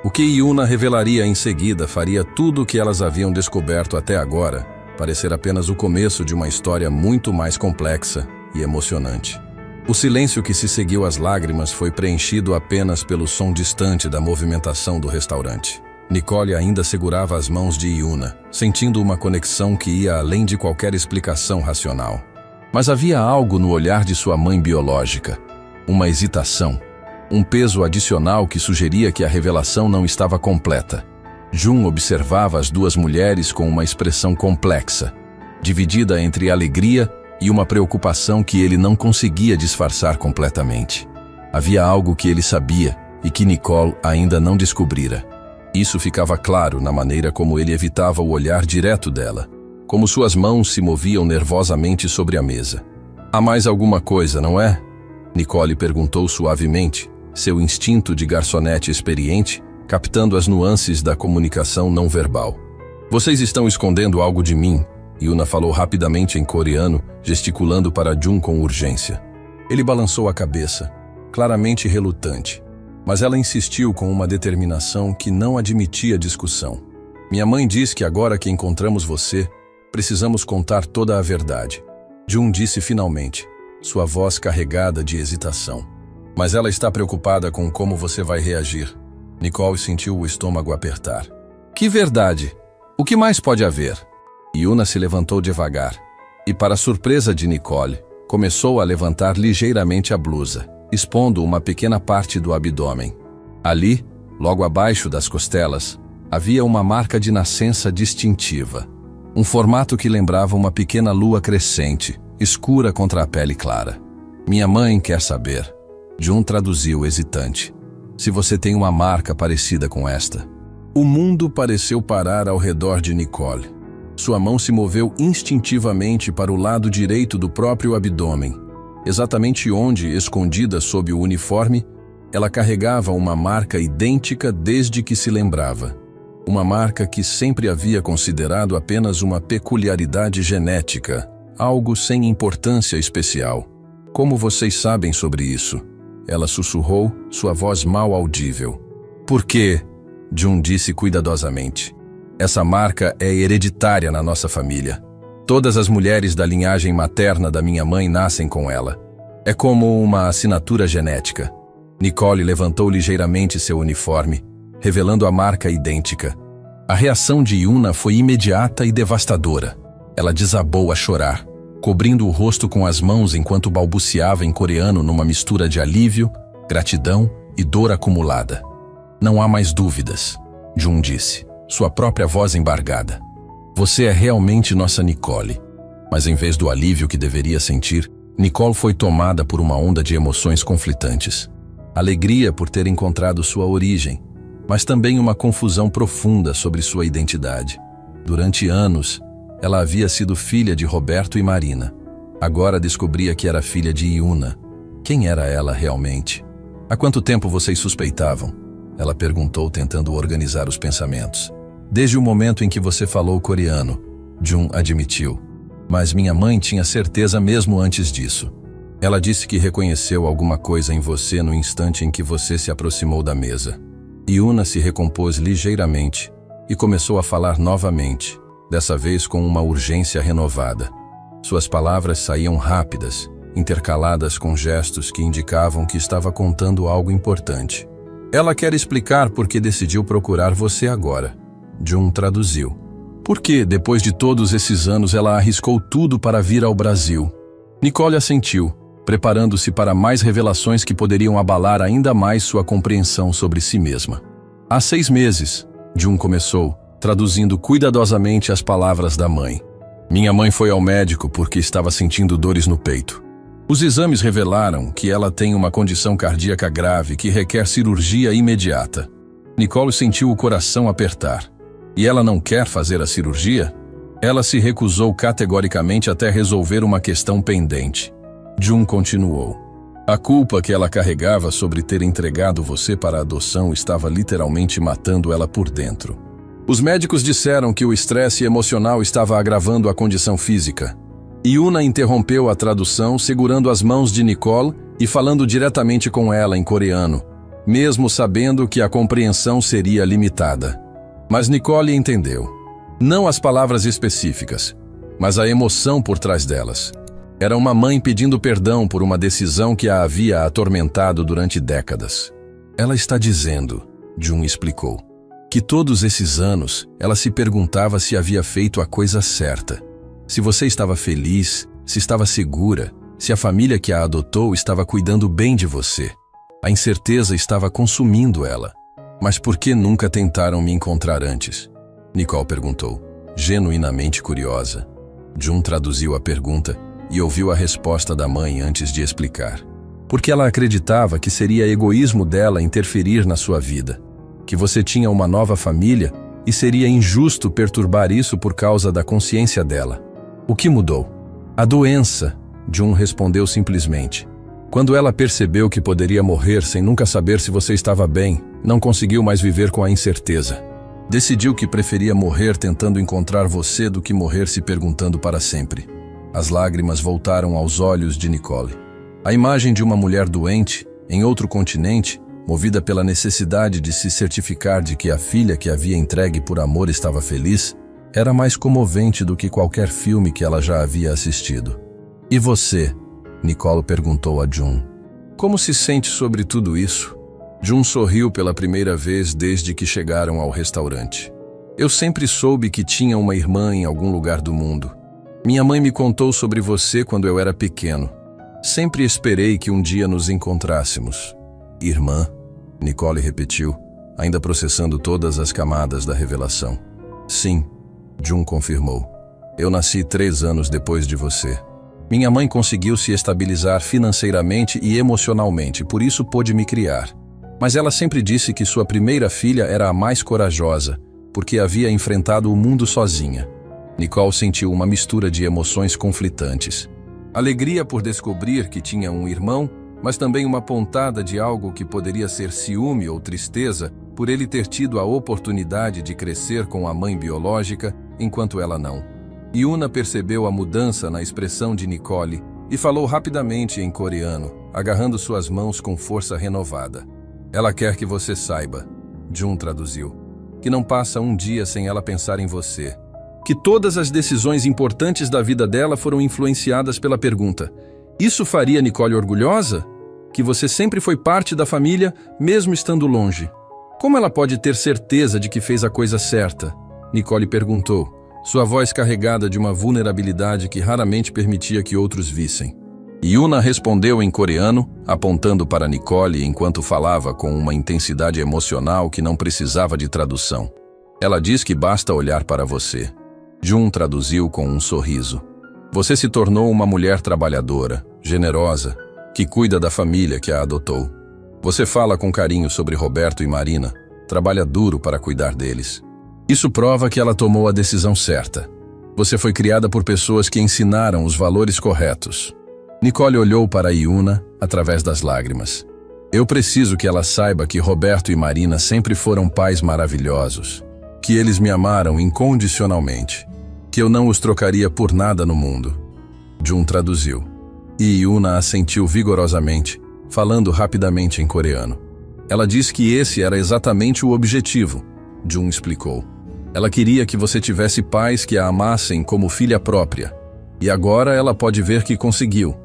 O que Yuna revelaria em seguida faria tudo o que elas haviam descoberto até agora parecer apenas o começo de uma história muito mais complexa e emocionante. O silêncio que se seguiu às lágrimas foi preenchido apenas pelo som distante da movimentação do restaurante. Nicole ainda segurava as mãos de Yuna, sentindo uma conexão que ia além de qualquer explicação racional. Mas havia algo no olhar de sua mãe biológica, uma hesitação, um peso adicional que sugeria que a revelação não estava completa. Jun observava as duas mulheres com uma expressão complexa, dividida entre alegria e uma preocupação que ele não conseguia disfarçar completamente. Havia algo que ele sabia e que Nicole ainda não descobrira. Isso ficava claro na maneira como ele evitava o olhar direto dela, como suas mãos se moviam nervosamente sobre a mesa. Há mais alguma coisa, não é? Nicole perguntou suavemente, seu instinto de garçonete experiente captando as nuances da comunicação não verbal. Vocês estão escondendo algo de mim, Yuna falou rapidamente em coreano, gesticulando para Jun com urgência. Ele balançou a cabeça, claramente relutante. Mas ela insistiu com uma determinação que não admitia discussão. Minha mãe diz que agora que encontramos você, precisamos contar toda a verdade. Jun disse finalmente, sua voz carregada de hesitação. Mas ela está preocupada com como você vai reagir. Nicole sentiu o estômago apertar. Que verdade? O que mais pode haver? Yuna se levantou devagar, e para surpresa de Nicole, começou a levantar ligeiramente a blusa, expondo uma pequena parte do abdômen. Ali, logo abaixo das costelas, havia uma marca de nascença distintiva. Um formato que lembrava uma pequena lua crescente, escura contra a pele clara. Minha mãe quer saber. Jun traduziu hesitante. Se você tem uma marca parecida com esta. O mundo pareceu parar ao redor de Nicole. Sua mão se moveu instintivamente para o lado direito do próprio abdômen. Exatamente onde, escondida sob o uniforme, ela carregava uma marca idêntica desde que se lembrava. Uma marca que sempre havia considerado apenas uma peculiaridade genética, algo sem importância especial. Como vocês sabem sobre isso? Ela sussurrou, sua voz mal audível. Por quê? Jun disse cuidadosamente. Essa marca é hereditária na nossa família. Todas as mulheres da linhagem materna da minha mãe nascem com ela. É como uma assinatura genética. Nicole levantou ligeiramente seu uniforme, revelando a marca idêntica. A reação de Yuna foi imediata e devastadora. Ela desabou a chorar, cobrindo o rosto com as mãos enquanto balbuciava em coreano numa mistura de alívio, gratidão e dor acumulada. Não há mais dúvidas, Jun disse, sua própria voz embargada. Você é realmente nossa Nicole. Mas em vez do alívio que deveria sentir, Nicole foi tomada por uma onda de emoções conflitantes. Alegria por ter encontrado sua origem, mas também uma confusão profunda sobre sua identidade. Durante anos, ela havia sido filha de Roberto e Marina. Agora descobria que era filha de Yuna. Quem era ela realmente? Há quanto tempo vocês suspeitavam? Ela perguntou, tentando organizar os pensamentos. Desde o momento em que você falou coreano, Jun admitiu. Mas minha mãe tinha certeza mesmo antes disso. Ela disse que reconheceu alguma coisa em você no instante em que você se aproximou da mesa. Yuna se recompôs ligeiramente e começou a falar novamente, dessa vez com uma urgência renovada. Suas palavras saíam rápidas, intercaladas com gestos que indicavam que estava contando algo importante. Ela quer explicar por que decidiu procurar você agora. Jun traduziu. Por que, depois de todos esses anos, ela arriscou tudo para vir ao Brasil? Nicole assentiu, preparando-se para mais revelações que poderiam abalar ainda mais sua compreensão sobre si mesma. Há 6 meses, Jun começou, traduzindo cuidadosamente as palavras da mãe. Minha mãe foi ao médico porque estava sentindo dores no peito. Os exames revelaram que ela tem uma condição cardíaca grave que requer cirurgia imediata. Nicole sentiu o coração apertar. E ela não quer fazer a cirurgia? Ela se recusou categoricamente até resolver uma questão pendente. Jun continuou. A culpa que ela carregava sobre ter entregado você para a adoção estava literalmente matando ela por dentro. Os médicos disseram que o estresse emocional estava agravando a condição física. Yuna interrompeu a tradução, segurando as mãos de Nicole e falando diretamente com ela em coreano, mesmo sabendo que a compreensão seria limitada. Mas Nicole entendeu. Não as palavras específicas, mas a emoção por trás delas. Era uma mãe pedindo perdão por uma decisão que a havia atormentado durante décadas. Ela está dizendo, Jun explicou, que todos esses anos ela se perguntava se havia feito a coisa certa. Se você estava feliz, se estava segura, se a família que a adotou estava cuidando bem de você. A incerteza estava consumindo ela. Mas por que nunca tentaram me encontrar antes? Nicole perguntou, genuinamente curiosa. Jun traduziu a pergunta e ouviu a resposta da mãe antes de explicar. Porque ela acreditava que seria egoísmo dela interferir na sua vida, que você tinha uma nova família e seria injusto perturbar isso por causa da consciência dela. O que mudou? A doença, Jun respondeu simplesmente. Quando ela percebeu que poderia morrer sem nunca saber se você estava bem, não conseguiu mais viver com a incerteza. Decidiu que preferia morrer tentando encontrar você do que morrer se perguntando para sempre. As lágrimas voltaram aos olhos de Nicole. A imagem de uma mulher doente, em outro continente, movida pela necessidade de se certificar de que a filha que havia entregue por amor estava feliz, era mais comovente do que qualquer filme que ela já havia assistido. E você? Nicole perguntou a Jun. Como se sente sobre tudo isso? Jun sorriu pela primeira vez desde que chegaram ao restaurante. Eu sempre soube que tinha uma irmã em algum lugar do mundo. Minha mãe me contou sobre você quando eu era pequeno. Sempre esperei que um dia nos encontrássemos. Irmã? Nicole repetiu, ainda processando todas as camadas da revelação. Sim, Jun confirmou. Eu nasci 3 anos depois de você. Minha mãe conseguiu se estabilizar financeiramente e emocionalmente, por isso pôde me criar. Mas ela sempre disse que sua primeira filha era a mais corajosa, porque havia enfrentado o mundo sozinha. Nicole sentiu uma mistura de emoções conflitantes. Alegria por descobrir que tinha um irmão, mas também uma pontada de algo que poderia ser ciúme ou tristeza por ele ter tido a oportunidade de crescer com a mãe biológica, enquanto ela não. Yuna percebeu a mudança na expressão de Nicole e falou rapidamente em coreano, agarrando suas mãos com força renovada. Ela quer que você saiba, Jun traduziu, que não passa um dia sem ela pensar em você. Que todas as decisões importantes da vida dela foram influenciadas pela pergunta: isso faria Nicole orgulhosa? Que você sempre foi parte da família, mesmo estando longe. Como ela pode ter certeza de que fez a coisa certa? Nicole perguntou, sua voz carregada de uma vulnerabilidade que raramente permitia que outros vissem. Yuna respondeu em coreano, apontando para Nicole enquanto falava com uma intensidade emocional que não precisava de tradução. Ela diz que basta olhar para você. Jun traduziu com um sorriso. Você se tornou uma mulher trabalhadora, generosa, que cuida da família que a adotou. Você fala com carinho sobre Roberto e Marina, trabalha duro para cuidar deles. Isso prova que ela tomou a decisão certa. Você foi criada por pessoas que ensinaram os valores corretos. Nicole olhou para Yuna através das lágrimas. Eu preciso que ela saiba que Roberto e Marina sempre foram pais maravilhosos, que eles me amaram incondicionalmente, que eu não os trocaria por nada no mundo. Jun traduziu. E Yuna assentiu vigorosamente, falando rapidamente em coreano. Ela disse que esse era exatamente o objetivo, Jun explicou. Ela queria que você tivesse pais que a amassem como filha própria. E agora ela pode ver que conseguiu.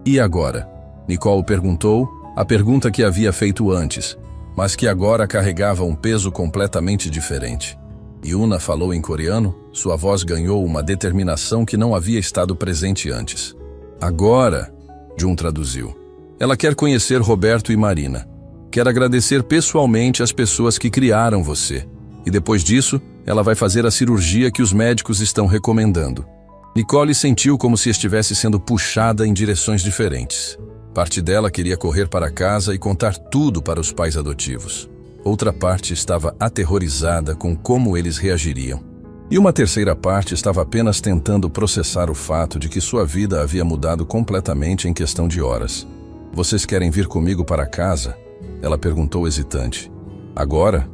E agora? Nicole perguntou, a pergunta que havia feito antes, mas que agora carregava um peso completamente diferente. Yuna falou em coreano, sua voz ganhou uma determinação que não havia estado presente antes. Agora, Jun traduziu. Ela quer conhecer Roberto e Marina. Quer agradecer pessoalmente às pessoas que criaram você. E depois disso, ela vai fazer a cirurgia que os médicos estão recomendando. Nicole sentiu como se estivesse sendo puxada em direções diferentes. Parte dela queria correr para casa e contar tudo para os pais adotivos. Outra parte estava aterrorizada com como eles reagiriam. E uma terceira parte estava apenas tentando processar o fato de que sua vida havia mudado completamente em questão de horas. Vocês querem vir comigo para casa? Ela perguntou hesitante. Agora?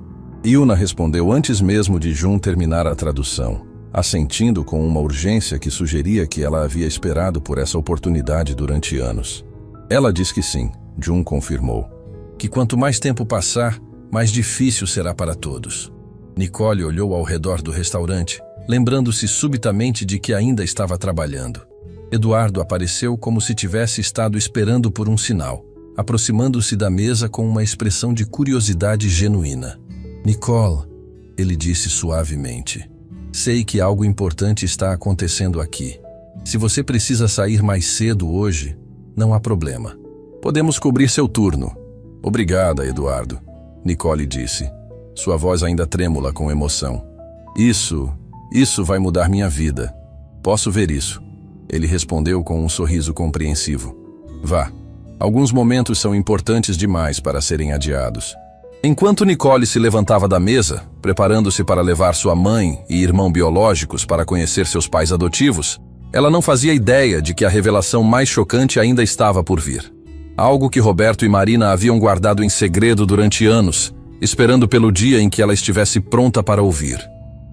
Yuna respondeu antes mesmo de Jun terminar a tradução, assentindo com uma urgência que sugeria que ela havia esperado por essa oportunidade durante anos. Ela disse que sim, Jun confirmou. Que quanto mais tempo passar, mais difícil será para todos. Nicole olhou ao redor do restaurante, lembrando-se subitamente de que ainda estava trabalhando. Eduardo apareceu como se tivesse estado esperando por um sinal, aproximando-se da mesa com uma expressão de curiosidade genuína. Nicole, ele disse suavemente, sei que algo importante está acontecendo aqui. Se você precisa sair mais cedo hoje, não há problema. Podemos cobrir seu turno. Obrigada, Eduardo, Nicole disse, sua voz ainda trêmula com emoção. Isso vai mudar minha vida. Posso ver isso. Ele respondeu com um sorriso compreensivo. Vá. Alguns momentos são importantes demais para serem adiados. Enquanto Nicole se levantava da mesa, preparando-se para levar sua mãe e irmão biológicos para conhecer seus pais adotivos, ela não fazia ideia de que a revelação mais chocante ainda estava por vir. Algo que Roberto e Marina haviam guardado em segredo durante anos, esperando pelo dia em que ela estivesse pronta para ouvir.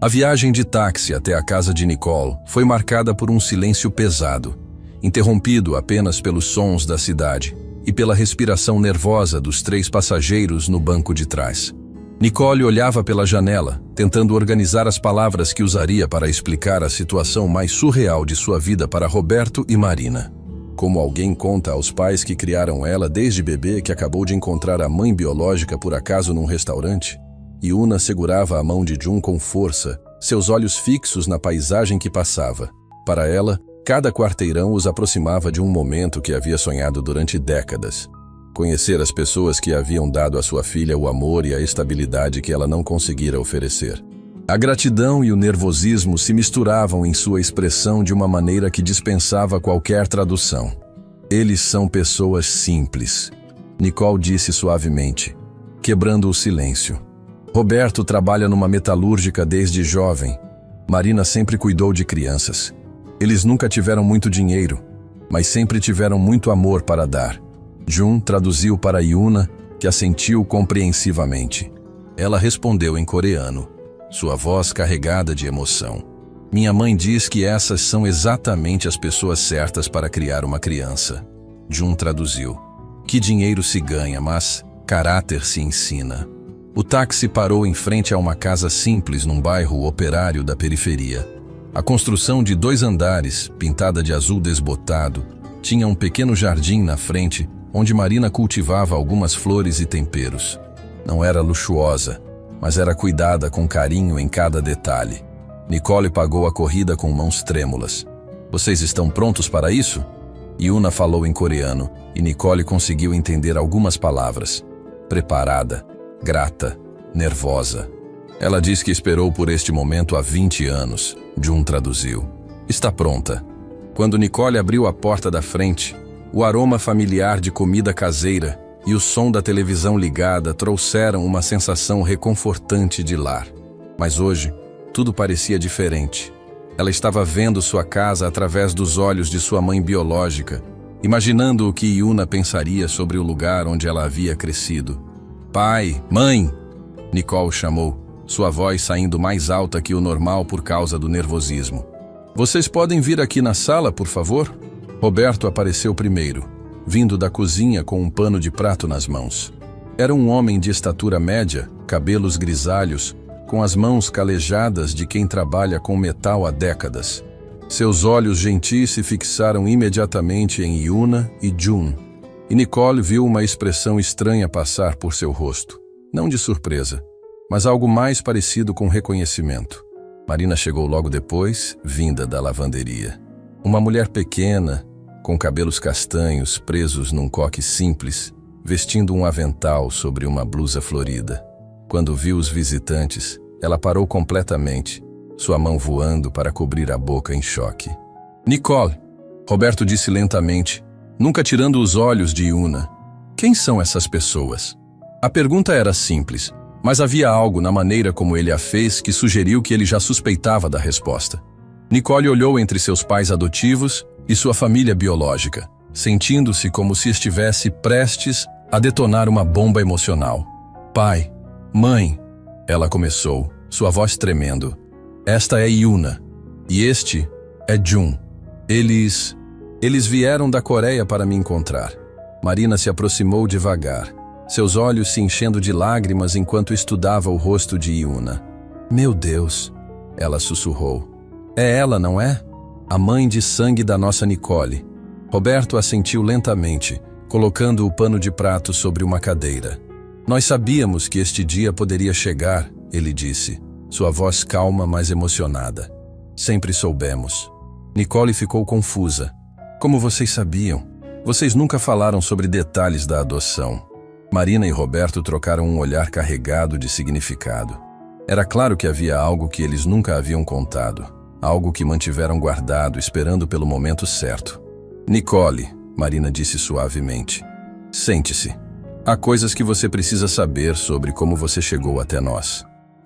A viagem de táxi até a casa de Nicole foi marcada por um silêncio pesado, interrompido apenas pelos sons da cidade e pela respiração nervosa dos 3 passageiros no banco de trás. Nicole olhava pela janela, tentando organizar as palavras que usaria para explicar a situação mais surreal de sua vida para Roberto e Marina. Como alguém conta aos pais que criaram ela desde bebê que acabou de encontrar a mãe biológica por acaso num restaurante, Yuna segurava a mão de Jun com força, seus olhos fixos na paisagem que passava. Para ela, cada quarteirão os aproximava de um momento que havia sonhado durante décadas. Conhecer as pessoas que haviam dado à sua filha o amor e a estabilidade que ela não conseguira oferecer. A gratidão e o nervosismo se misturavam em sua expressão de uma maneira que dispensava qualquer tradução. Eles são pessoas simples, Nicole disse suavemente, quebrando o silêncio. Roberto trabalha numa metalúrgica desde jovem. Marina sempre cuidou de crianças. Eles nunca tiveram muito dinheiro, mas sempre tiveram muito amor para dar. Jun traduziu para Yuna, que assentiu compreensivamente. Ela respondeu em coreano, sua voz carregada de emoção. Minha mãe diz que essas são exatamente as pessoas certas para criar uma criança. Jun traduziu. Que dinheiro se ganha, mas caráter se ensina. O táxi parou em frente a uma casa simples num bairro operário da periferia. A construção de 2 andares, pintada de azul desbotado, tinha um pequeno jardim na frente, onde Marina cultivava algumas flores e temperos. Não era luxuosa, mas era cuidada com carinho em cada detalhe. Nicole pagou a corrida com mãos trêmulas. Vocês estão prontos para isso? Yuna falou em coreano, e Nicole conseguiu entender algumas palavras. Preparada, grata, nervosa. Ela diz que esperou por este momento há 20 anos. Jun traduziu. Está pronta. Quando Nicole abriu a porta da frente, o aroma familiar de comida caseira e o som da televisão ligada trouxeram uma sensação reconfortante de lar. Mas hoje, tudo parecia diferente. Ela estava vendo sua casa através dos olhos de sua mãe biológica, imaginando o que Yuna pensaria sobre o lugar onde ela havia crescido. Pai, mãe! Nicole chamou, sua voz saindo mais alta que o normal por causa do nervosismo. Vocês podem vir aqui na sala, por favor? Roberto apareceu primeiro, vindo da cozinha com um pano de prato nas mãos. Era um homem de estatura média, cabelos grisalhos, com as mãos calejadas de quem trabalha com metal há décadas. Seus olhos gentis se fixaram imediatamente em Yuna e Jun, e Nicole viu uma expressão estranha passar por seu rosto. Não de surpresa, mas algo mais parecido com reconhecimento. Marina chegou logo depois, vinda da lavanderia. Uma mulher pequena, com cabelos castanhos presos num coque simples, vestindo um avental sobre uma blusa florida. Quando viu os visitantes, ela parou completamente, sua mão voando para cobrir a boca em choque. "Nicole", Roberto disse lentamente, nunca tirando os olhos de Yuna. "Quem são essas pessoas?" A pergunta era simples, mas havia algo na maneira como ele a fez que sugeriu que ele já suspeitava da resposta. Nicole olhou entre seus pais adotivos e sua família biológica, sentindo-se como se estivesse prestes a detonar uma bomba emocional. "Pai, mãe", ela começou, sua voz tremendo. "Esta é Yuna, e este é Jun. Eles vieram da Coreia para me encontrar." Marina se aproximou devagar, seus olhos se enchendo de lágrimas enquanto estudava o rosto de Yuna. "Meu Deus", ela sussurrou. "É ela, não é? A mãe de sangue da nossa Nicole." Roberto assentiu lentamente, colocando o pano de prato sobre uma cadeira. "Nós sabíamos que este dia poderia chegar", ele disse, sua voz calma, mas emocionada. "Sempre soubemos." Nicole ficou confusa. "Como vocês sabiam? Vocês nunca falaram sobre detalhes da adoção." Marina e Roberto trocaram um olhar carregado de significado. Era claro que havia algo que eles nunca haviam contado, algo que mantiveram guardado, esperando pelo momento certo. "Nicole", Marina disse suavemente, "sente-se. Há coisas que você precisa saber sobre como você chegou até nós."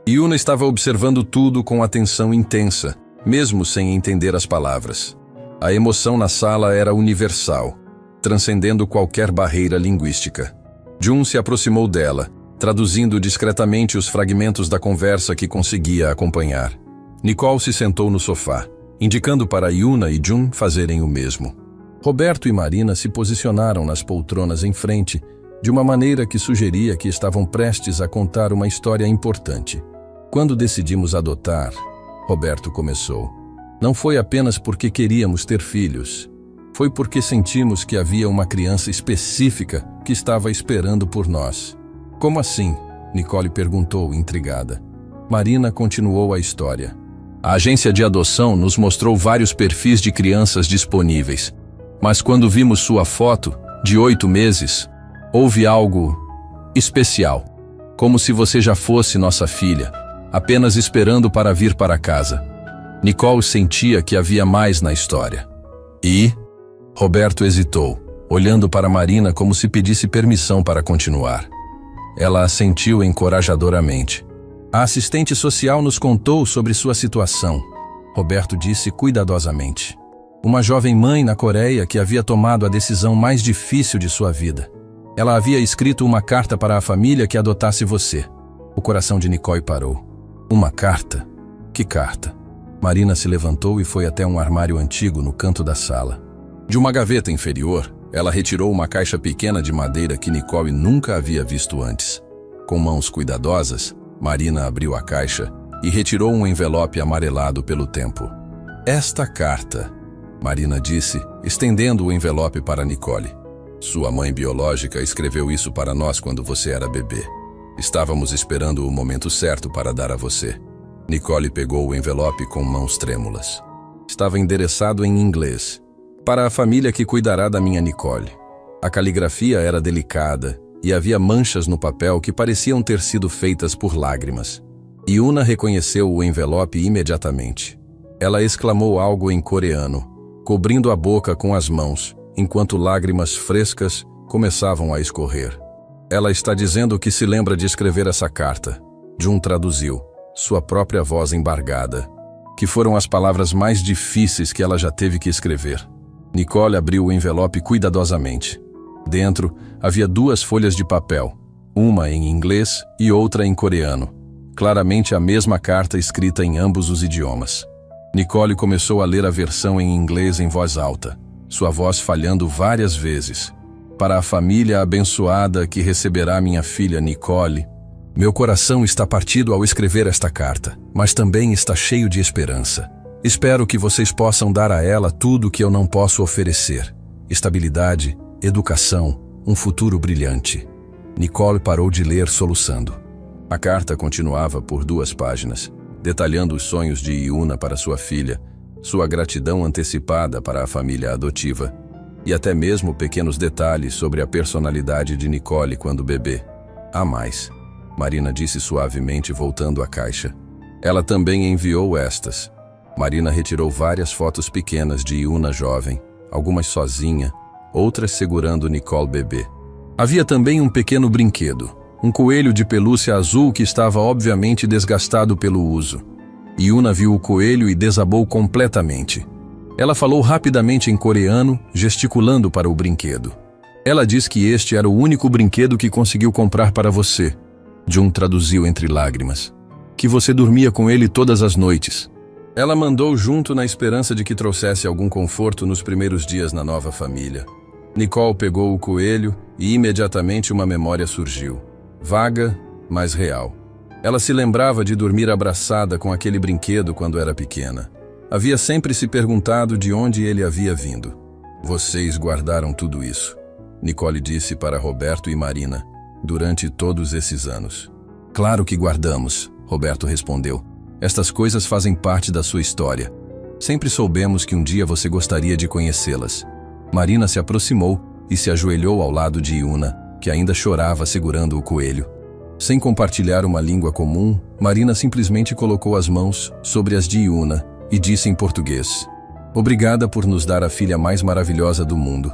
Yuna estava observando tudo com atenção intensa, mesmo sem entender as palavras. A emoção na sala era universal, transcendendo qualquer barreira linguística. Jun se aproximou dela, traduzindo discretamente os fragmentos da conversa que conseguia acompanhar. Nicole se sentou no sofá, indicando para Yuna e Jun fazerem o mesmo. Roberto e Marina se posicionaram nas poltronas em frente, de uma maneira que sugeria que estavam prestes a contar uma história importante. "Quando decidimos adotar", Roberto começou, "não foi apenas porque queríamos ter filhos. Foi porque sentimos que havia uma criança específica que estava esperando por nós." "Como assim?", Nicole perguntou, intrigada. Marina continuou a história. "A agência de adoção nos mostrou vários perfis de crianças disponíveis, mas quando vimos sua foto, de 8 meses, houve algo especial, como se você já fosse nossa filha, apenas esperando para vir para casa." Nicole sentia que havia mais na história. "E?", Roberto hesitou, olhando para Marina como se pedisse permissão para continuar. Ela assentiu encorajadoramente. "A assistente social nos contou sobre sua situação", Roberto disse cuidadosamente. "Uma jovem mãe na Coreia que havia tomado a decisão mais difícil de sua vida. Ela havia escrito uma carta para a família que adotasse você." O coração de Nicole parou. "Uma carta? Que carta?" Marina se levantou e foi até um armário antigo no canto da sala. De uma gaveta inferior, ela retirou uma caixa pequena de madeira que Nicole nunca havia visto antes. Com mãos cuidadosas, Marina abriu a caixa e retirou um envelope amarelado pelo tempo. "Esta carta", Marina disse, estendendo o envelope para Nicole. "Sua mãe biológica escreveu isso para nós quando você era bebê. Estávamos esperando o momento certo para dar a você." Nicole pegou o envelope com mãos trêmulas. Estava endereçado em inglês. "Para a família que cuidará da minha Nicole." A caligrafia era delicada e havia manchas no papel que pareciam ter sido feitas por lágrimas. Yuna reconheceu o envelope imediatamente. Ela exclamou algo em coreano, cobrindo a boca com as mãos, enquanto lágrimas frescas começavam a escorrer. "Ela está dizendo que se lembra de escrever essa carta", Jun traduziu, sua própria voz embargada, "que foram as palavras mais difíceis que ela já teve que escrever." Nicole abriu o envelope cuidadosamente. Dentro, havia 2 folhas de papel, uma em inglês e outra em coreano. Claramente a mesma carta escrita em ambos os idiomas. Nicole começou a ler a versão em inglês em voz alta, sua voz falhando várias vezes. "Para a família abençoada que receberá minha filha Nicole." Meu coração está partido ao escrever esta carta, mas também está cheio de esperança. Espero que vocês possam dar a ela tudo o que eu não posso oferecer: estabilidade, educação, um futuro brilhante. Nicole parou de ler soluçando. A carta continuava por 2 páginas, detalhando os sonhos de Yuna para sua filha, sua gratidão antecipada para a família adotiva, e até mesmo pequenos detalhes sobre a personalidade de Nicole quando bebê. Há mais, Marina disse suavemente, voltando à caixa. Ela também enviou estas. Marina retirou várias fotos pequenas de Yuna jovem, algumas sozinha, outras segurando Nicole bebê. Havia também um pequeno brinquedo, um coelho de pelúcia azul que estava obviamente desgastado pelo uso. Yuna viu o coelho e desabou completamente. Ela falou rapidamente em coreano, gesticulando para o brinquedo. Ela diz que este era o único brinquedo que conseguiu comprar para você. Jun traduziu entre lágrimas. Que você dormia com ele todas as noites. Ela mandou junto na esperança de que trouxesse algum conforto nos primeiros dias na nova família. Nicole pegou o coelho e imediatamente uma memória surgiu. Vaga, mas real. Ela se lembrava de dormir abraçada com aquele brinquedo quando era pequena. Havia sempre se perguntado de onde ele havia vindo. Vocês guardaram tudo isso, Nicole disse para Roberto e Marina, durante todos esses anos. Claro que guardamos, Roberto respondeu. Estas coisas fazem parte da sua história. Sempre soubemos que um dia você gostaria de conhecê-las. Marina se aproximou e se ajoelhou ao lado de Yuna, que ainda chorava segurando o coelho. Sem compartilhar uma língua comum, Marina simplesmente colocou as mãos sobre as de Yuna e disse em português: Obrigada por nos dar a filha mais maravilhosa do mundo.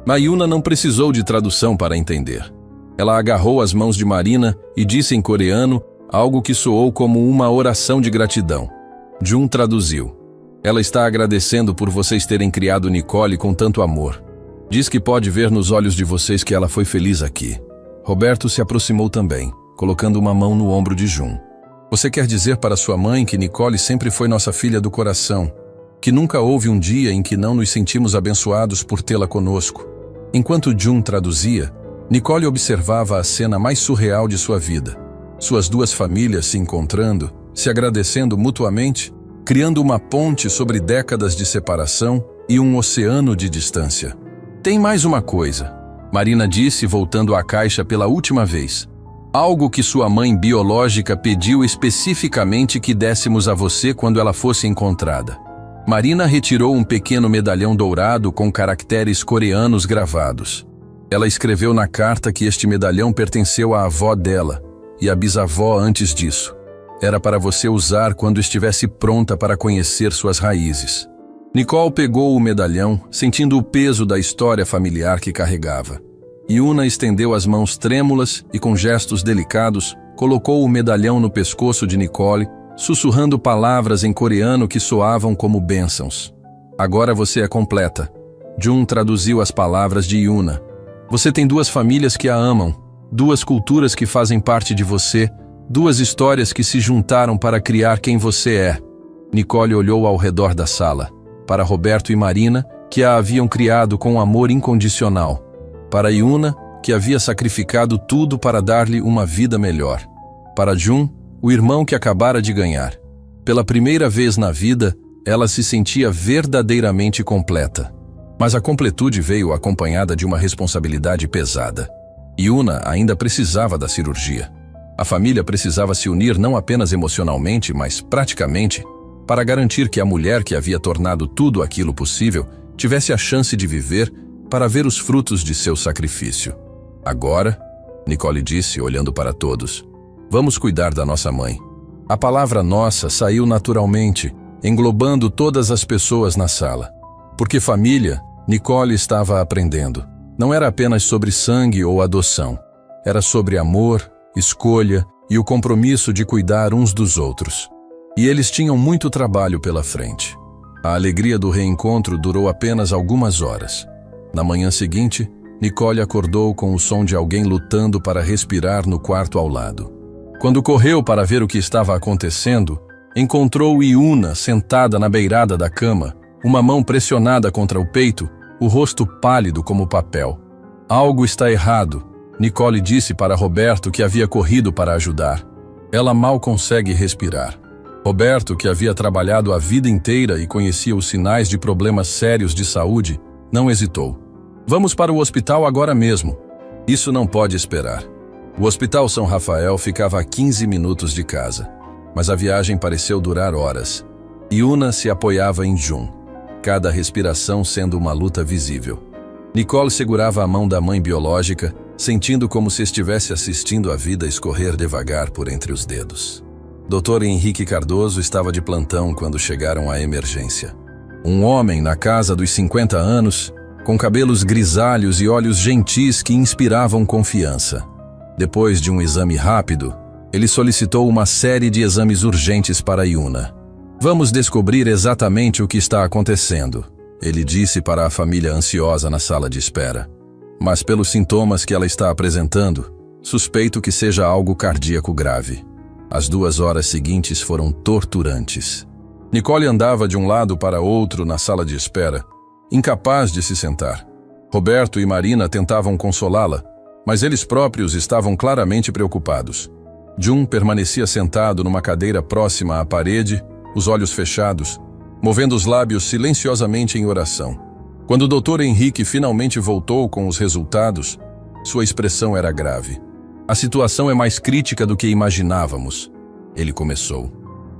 Yuna não precisou de tradução para entender. Ela agarrou as mãos de Marina e disse em coreano algo que soou como uma oração de gratidão. Jun traduziu. Ela está agradecendo por vocês terem criado Nicole com tanto amor. Diz que pode ver nos olhos de vocês que ela foi feliz aqui. Roberto se aproximou também, colocando uma mão no ombro de Jun. Você quer dizer para sua mãe que Nicole sempre foi nossa filha do coração, que nunca houve um dia em que não nos sentimos abençoados por tê-la conosco. Enquanto Jun traduzia, Nicole observava a cena mais surreal de sua vida. Suas 2 famílias se encontrando, se agradecendo mutuamente, criando uma ponte sobre décadas de separação e um oceano de distância. Tem mais uma coisa, Marina disse, voltando à caixa pela última vez. Algo que sua mãe biológica pediu especificamente que dessemos a você quando ela fosse encontrada. Marina retirou um pequeno medalhão dourado com caracteres coreanos gravados. Ela escreveu na carta que este medalhão pertenceu à avó dela e à bisavó antes disso. Era para você usar quando estivesse pronta para conhecer suas raízes. Nicole pegou o medalhão, sentindo o peso da história familiar que carregava. Yuna estendeu as mãos trêmulas e, com gestos delicados, colocou o medalhão no pescoço de Nicole, sussurrando palavras em coreano que soavam como bênçãos. Agora você é completa. Jun traduziu as palavras de Yuna. Você tem 2 famílias que a amam, 2 culturas que fazem parte de você, 2 histórias que se juntaram para criar quem você é. Nicole olhou ao redor da sala, para Roberto e Marina, que a haviam criado com amor incondicional, para Yuna, que havia sacrificado tudo para dar-lhe uma vida melhor, para Jun, o irmão que acabara de ganhar. Pela primeira vez na vida, ela se sentia verdadeiramente completa. Mas a completude veio acompanhada de uma responsabilidade pesada. Yuna ainda precisava da cirurgia. A família precisava se unir não apenas emocionalmente, mas praticamente, para garantir que a mulher que havia tornado tudo aquilo possível tivesse a chance de viver para ver os frutos de seu sacrifício. Agora, Nicole disse, olhando para todos, vamos cuidar da nossa mãe. A palavra nossa saiu naturalmente, englobando todas as pessoas na sala. Porque família, Nicole estava aprendendo. Não era apenas sobre sangue ou adoção. Era sobre amor, escolha e o compromisso de cuidar uns dos outros. E eles tinham muito trabalho pela frente. A alegria do reencontro durou apenas algumas horas. Na manhã seguinte, Nicole acordou com o som de alguém lutando para respirar no quarto ao lado. Quando correu para ver o que estava acontecendo, encontrou Yuna sentada na beirada da cama, uma mão pressionada contra o peito, o rosto pálido como papel. Algo está errado, Nicole disse para Roberto que havia corrido para ajudar. Ela mal consegue respirar. Roberto, que havia trabalhado a vida inteira e conhecia os sinais de problemas sérios de saúde, não hesitou. Vamos para o hospital agora mesmo. Isso não pode esperar. O Hospital São Rafael ficava a 15 minutos de casa, mas a viagem pareceu durar horas. Yuna se apoiava em Jun, cada respiração sendo uma luta visível. Nicole segurava a mão da mãe biológica, sentindo como se estivesse assistindo a vida escorrer devagar por entre os dedos. Dr. Henrique Cardoso estava de plantão quando chegaram à emergência. Um homem na casa dos 50 anos, com cabelos grisalhos e olhos gentis que inspiravam confiança. Depois de um exame rápido, ele solicitou uma série de exames urgentes para Yuna. Vamos descobrir exatamente o que está acontecendo, ele disse para a família ansiosa na sala de espera. Mas pelos sintomas que ela está apresentando, suspeito que seja algo cardíaco grave. As 2 horas seguintes foram torturantes. Nicole andava de um lado para outro na sala de espera, incapaz de se sentar. Roberto e Marina tentavam consolá-la, mas eles próprios estavam claramente preocupados. Jun permanecia sentado numa cadeira próxima à parede, os olhos fechados, movendo os lábios silenciosamente em oração. Quando o Dr. Henrique finalmente voltou com os resultados, sua expressão era grave. A situação é mais crítica do que imaginávamos, ele começou.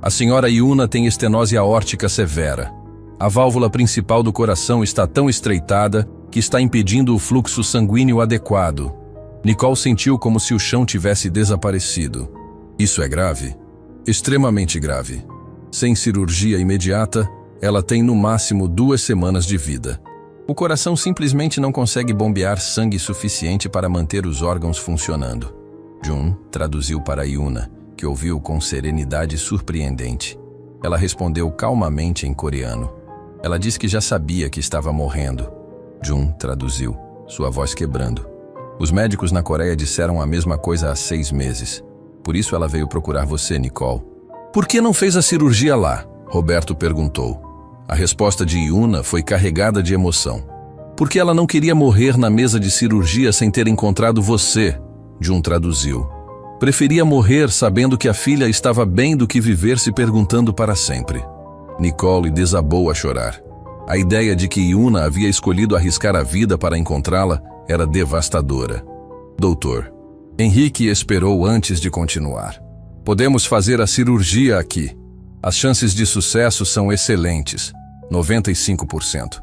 A senhora Yuna tem estenose aórtica severa. A válvula principal do coração está tão estreitada que está impedindo o fluxo sanguíneo adequado. Nicole sentiu como se o chão tivesse desaparecido. Isso é grave? Extremamente grave. Sem cirurgia imediata, ela tem no máximo 2 semanas de vida. O coração simplesmente não consegue bombear sangue suficiente para manter os órgãos funcionando. Jun traduziu para Yuna, que ouviu com serenidade surpreendente. Ela respondeu calmamente em coreano. Ela disse que já sabia que estava morrendo. Jun traduziu, sua voz quebrando. Os médicos na Coreia disseram a mesma coisa há 6 meses. Por isso ela veio procurar você, Nicole. Por que não fez a cirurgia lá? Roberto perguntou. A resposta de Yuna foi carregada de emoção. Porque ela não queria morrer na mesa de cirurgia sem ter encontrado você, Jun traduziu. Preferia morrer sabendo que a filha estava bem do que viver se perguntando para sempre. Nicole desabou a chorar. A ideia de que Yuna havia escolhido arriscar a vida para encontrá-la era devastadora. Doutor, Henrique esperou antes de continuar. Podemos fazer a cirurgia aqui. As chances de sucesso são excelentes, 95%.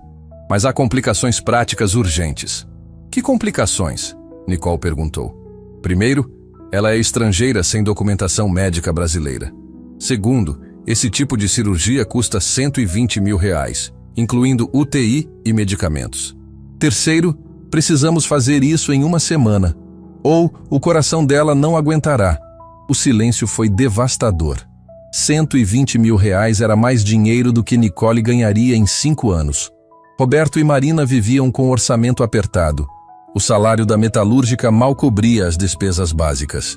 Mas há complicações práticas urgentes. Que complicações? Nicole perguntou. Primeiro, ela é estrangeira sem documentação médica brasileira. Segundo, esse tipo de cirurgia custa R$120 mil, incluindo UTI e medicamentos. Terceiro, precisamos fazer isso em 1 semana, ou o coração dela não aguentará. O silêncio foi devastador. R$120 mil era mais dinheiro do que Nicole ganharia em 5 anos. Roberto e Marina viviam com orçamento apertado. O salário da metalúrgica mal cobria as despesas básicas.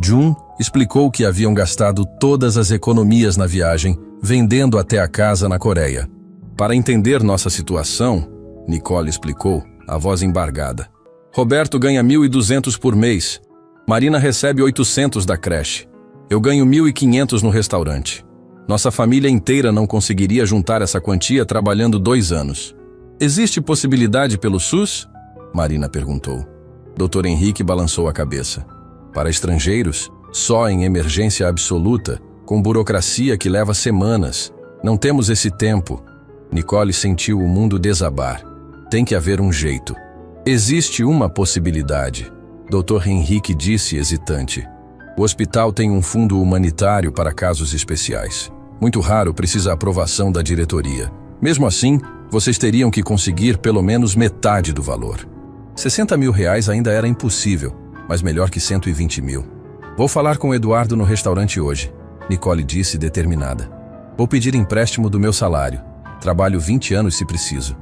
Jun explicou que haviam gastado todas as economias na viagem, vendendo até a casa na Coreia. Para entender nossa situação, Nicole explicou, a voz embargada. Roberto ganha 1.200 por mês. Marina recebe 800 da creche. Eu ganho 1.500 no restaurante. Nossa família inteira não conseguiria juntar essa quantia trabalhando 2 anos. Existe possibilidade pelo SUS? Marina perguntou. Dr. Henrique balançou a cabeça. Para estrangeiros, só em emergência absoluta, com burocracia que leva semanas. Não temos esse tempo. Nicole sentiu o mundo desabar. Tem que haver um jeito. Existe uma possibilidade, Dr. Henrique disse hesitante. O hospital tem um fundo humanitário para casos especiais. Muito raro precisa a aprovação da diretoria. Mesmo assim, vocês teriam que conseguir pelo menos metade do valor. R$60 mil ainda era impossível, mas melhor que 120 mil. Vou falar com o Eduardo no restaurante hoje, Nicole disse determinada. Vou pedir empréstimo do meu salário. Trabalho 20 anos se preciso.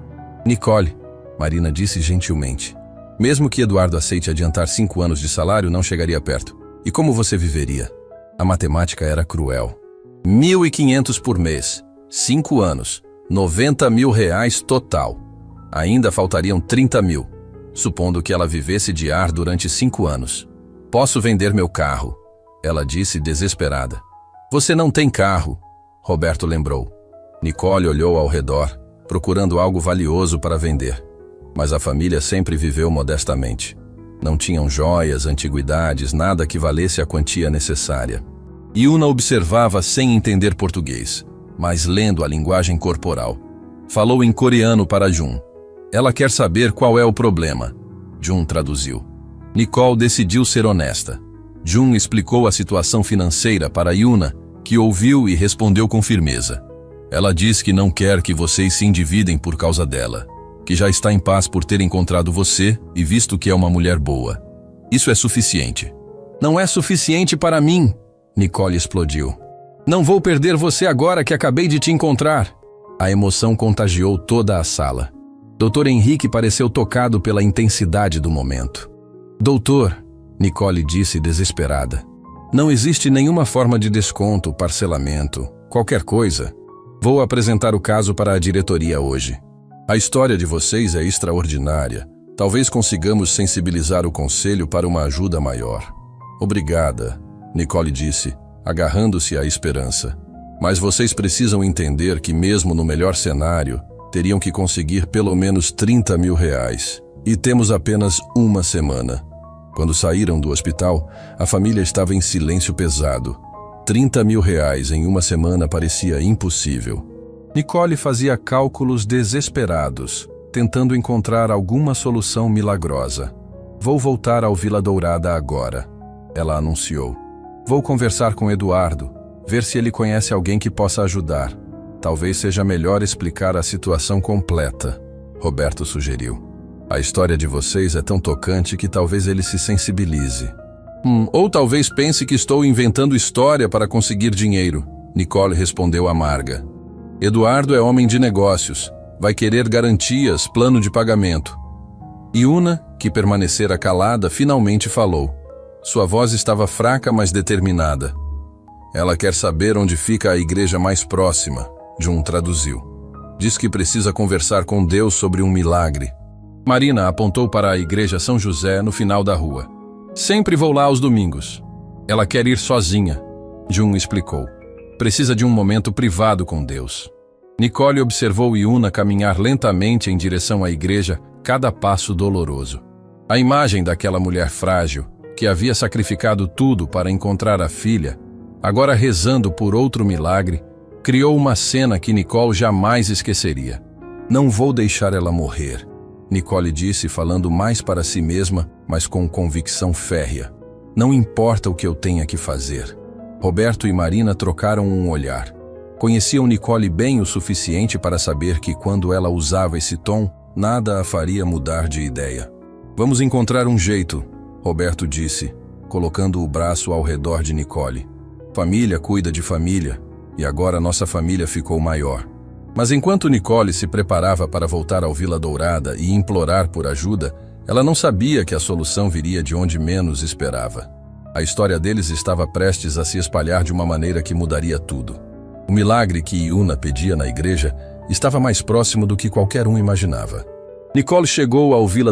Nicole, Marina disse gentilmente. Mesmo que Eduardo aceite adiantar 5 anos de salário, não chegaria perto. E como você viveria? A matemática era cruel. 1.500 por mês, 5 anos, R$90 mil total. Ainda faltariam 30 mil. supondo que ela vivesse de ar durante 5 anos. Posso vender meu carro, ela disse desesperada. Você não tem carro, Roberto lembrou. Nicole olhou ao redor, procurando algo valioso para vender. Mas a família sempre viveu modestamente. Não tinham joias, antiguidades, nada que valesse a quantia necessária. Yuna observava sem entender português, mas lendo a linguagem corporal. Falou em coreano para Jun. Ela quer saber qual é o problema. Jun traduziu. Nicole decidiu ser honesta. Jun explicou a situação financeira para Yuna, que ouviu e respondeu com firmeza. Ela diz que não quer que vocês se endividem por causa dela, que já está em paz por ter encontrado você e visto que é uma mulher boa. Isso é suficiente. Não é suficiente para mim, Nicole explodiu. Não vou perder você agora que acabei de te encontrar. A emoção contagiou toda a sala. Dr. Henrique pareceu tocado pela intensidade do momento. Doutor, Nicole disse desesperada. Não existe nenhuma forma de desconto, parcelamento, qualquer coisa. Vou apresentar o caso para a diretoria hoje. A história de vocês é extraordinária. Talvez consigamos sensibilizar o conselho para uma ajuda maior. Obrigada, Nicole disse, agarrando-se à esperança. Mas vocês precisam entender que mesmo no melhor cenário, teriam que conseguir pelo menos 30 mil reais. E temos apenas uma semana. Quando saíram do hospital, a família estava em silêncio pesado. 30 mil reais em uma semana parecia impossível. Nicole fazia cálculos desesperados, tentando encontrar alguma solução milagrosa. Vou voltar ao Vila Dourada agora, ela anunciou. Vou conversar com Eduardo, ver se ele conhece alguém que possa ajudar. Talvez seja melhor explicar a situação completa, Roberto sugeriu. A história de vocês é tão tocante que talvez ele se sensibilize. Ou talvez pense que estou inventando história para conseguir dinheiro, Nicole respondeu amarga. Eduardo é homem de negócios, vai querer garantias, plano de pagamento. Yuna, que permanecera calada, finalmente falou. Sua voz estava fraca, mas determinada. Ela quer saber onde fica a igreja mais próxima, Jun traduziu. Diz que precisa conversar com Deus sobre um milagre. Marina apontou para a igreja São José no final da rua. Sempre vou lá aos domingos. Ela quer ir sozinha, Jun explicou. Precisa de um momento privado com Deus. Nicole observou Yuna caminhar lentamente em direção à igreja, cada passo doloroso. A imagem daquela mulher frágil, que havia sacrificado tudo para encontrar a filha, agora rezando por outro milagre, criou uma cena que Nicole jamais esqueceria. Não vou deixar ela morrer, Nicole disse, falando mais para si mesma, mas com convicção férrea. Não importa o que eu tenha que fazer. Roberto e Marina trocaram um olhar. Conheciam Nicole bem o suficiente para saber que quando ela usava esse tom, nada a faria mudar de ideia. Vamos encontrar um jeito, Roberto disse, colocando o braço ao redor de Nicole. Família cuida de família, e agora nossa família ficou maior. Mas enquanto Nicole se preparava para voltar ao Vila Dourada e implorar por ajuda, ela não sabia que a solução viria de onde menos esperava. A história deles estava prestes a se espalhar de uma maneira que mudaria tudo. O milagre que Yuna pedia na igreja estava mais próximo do que qualquer um imaginava. Nicole chegou ao Vila Dourada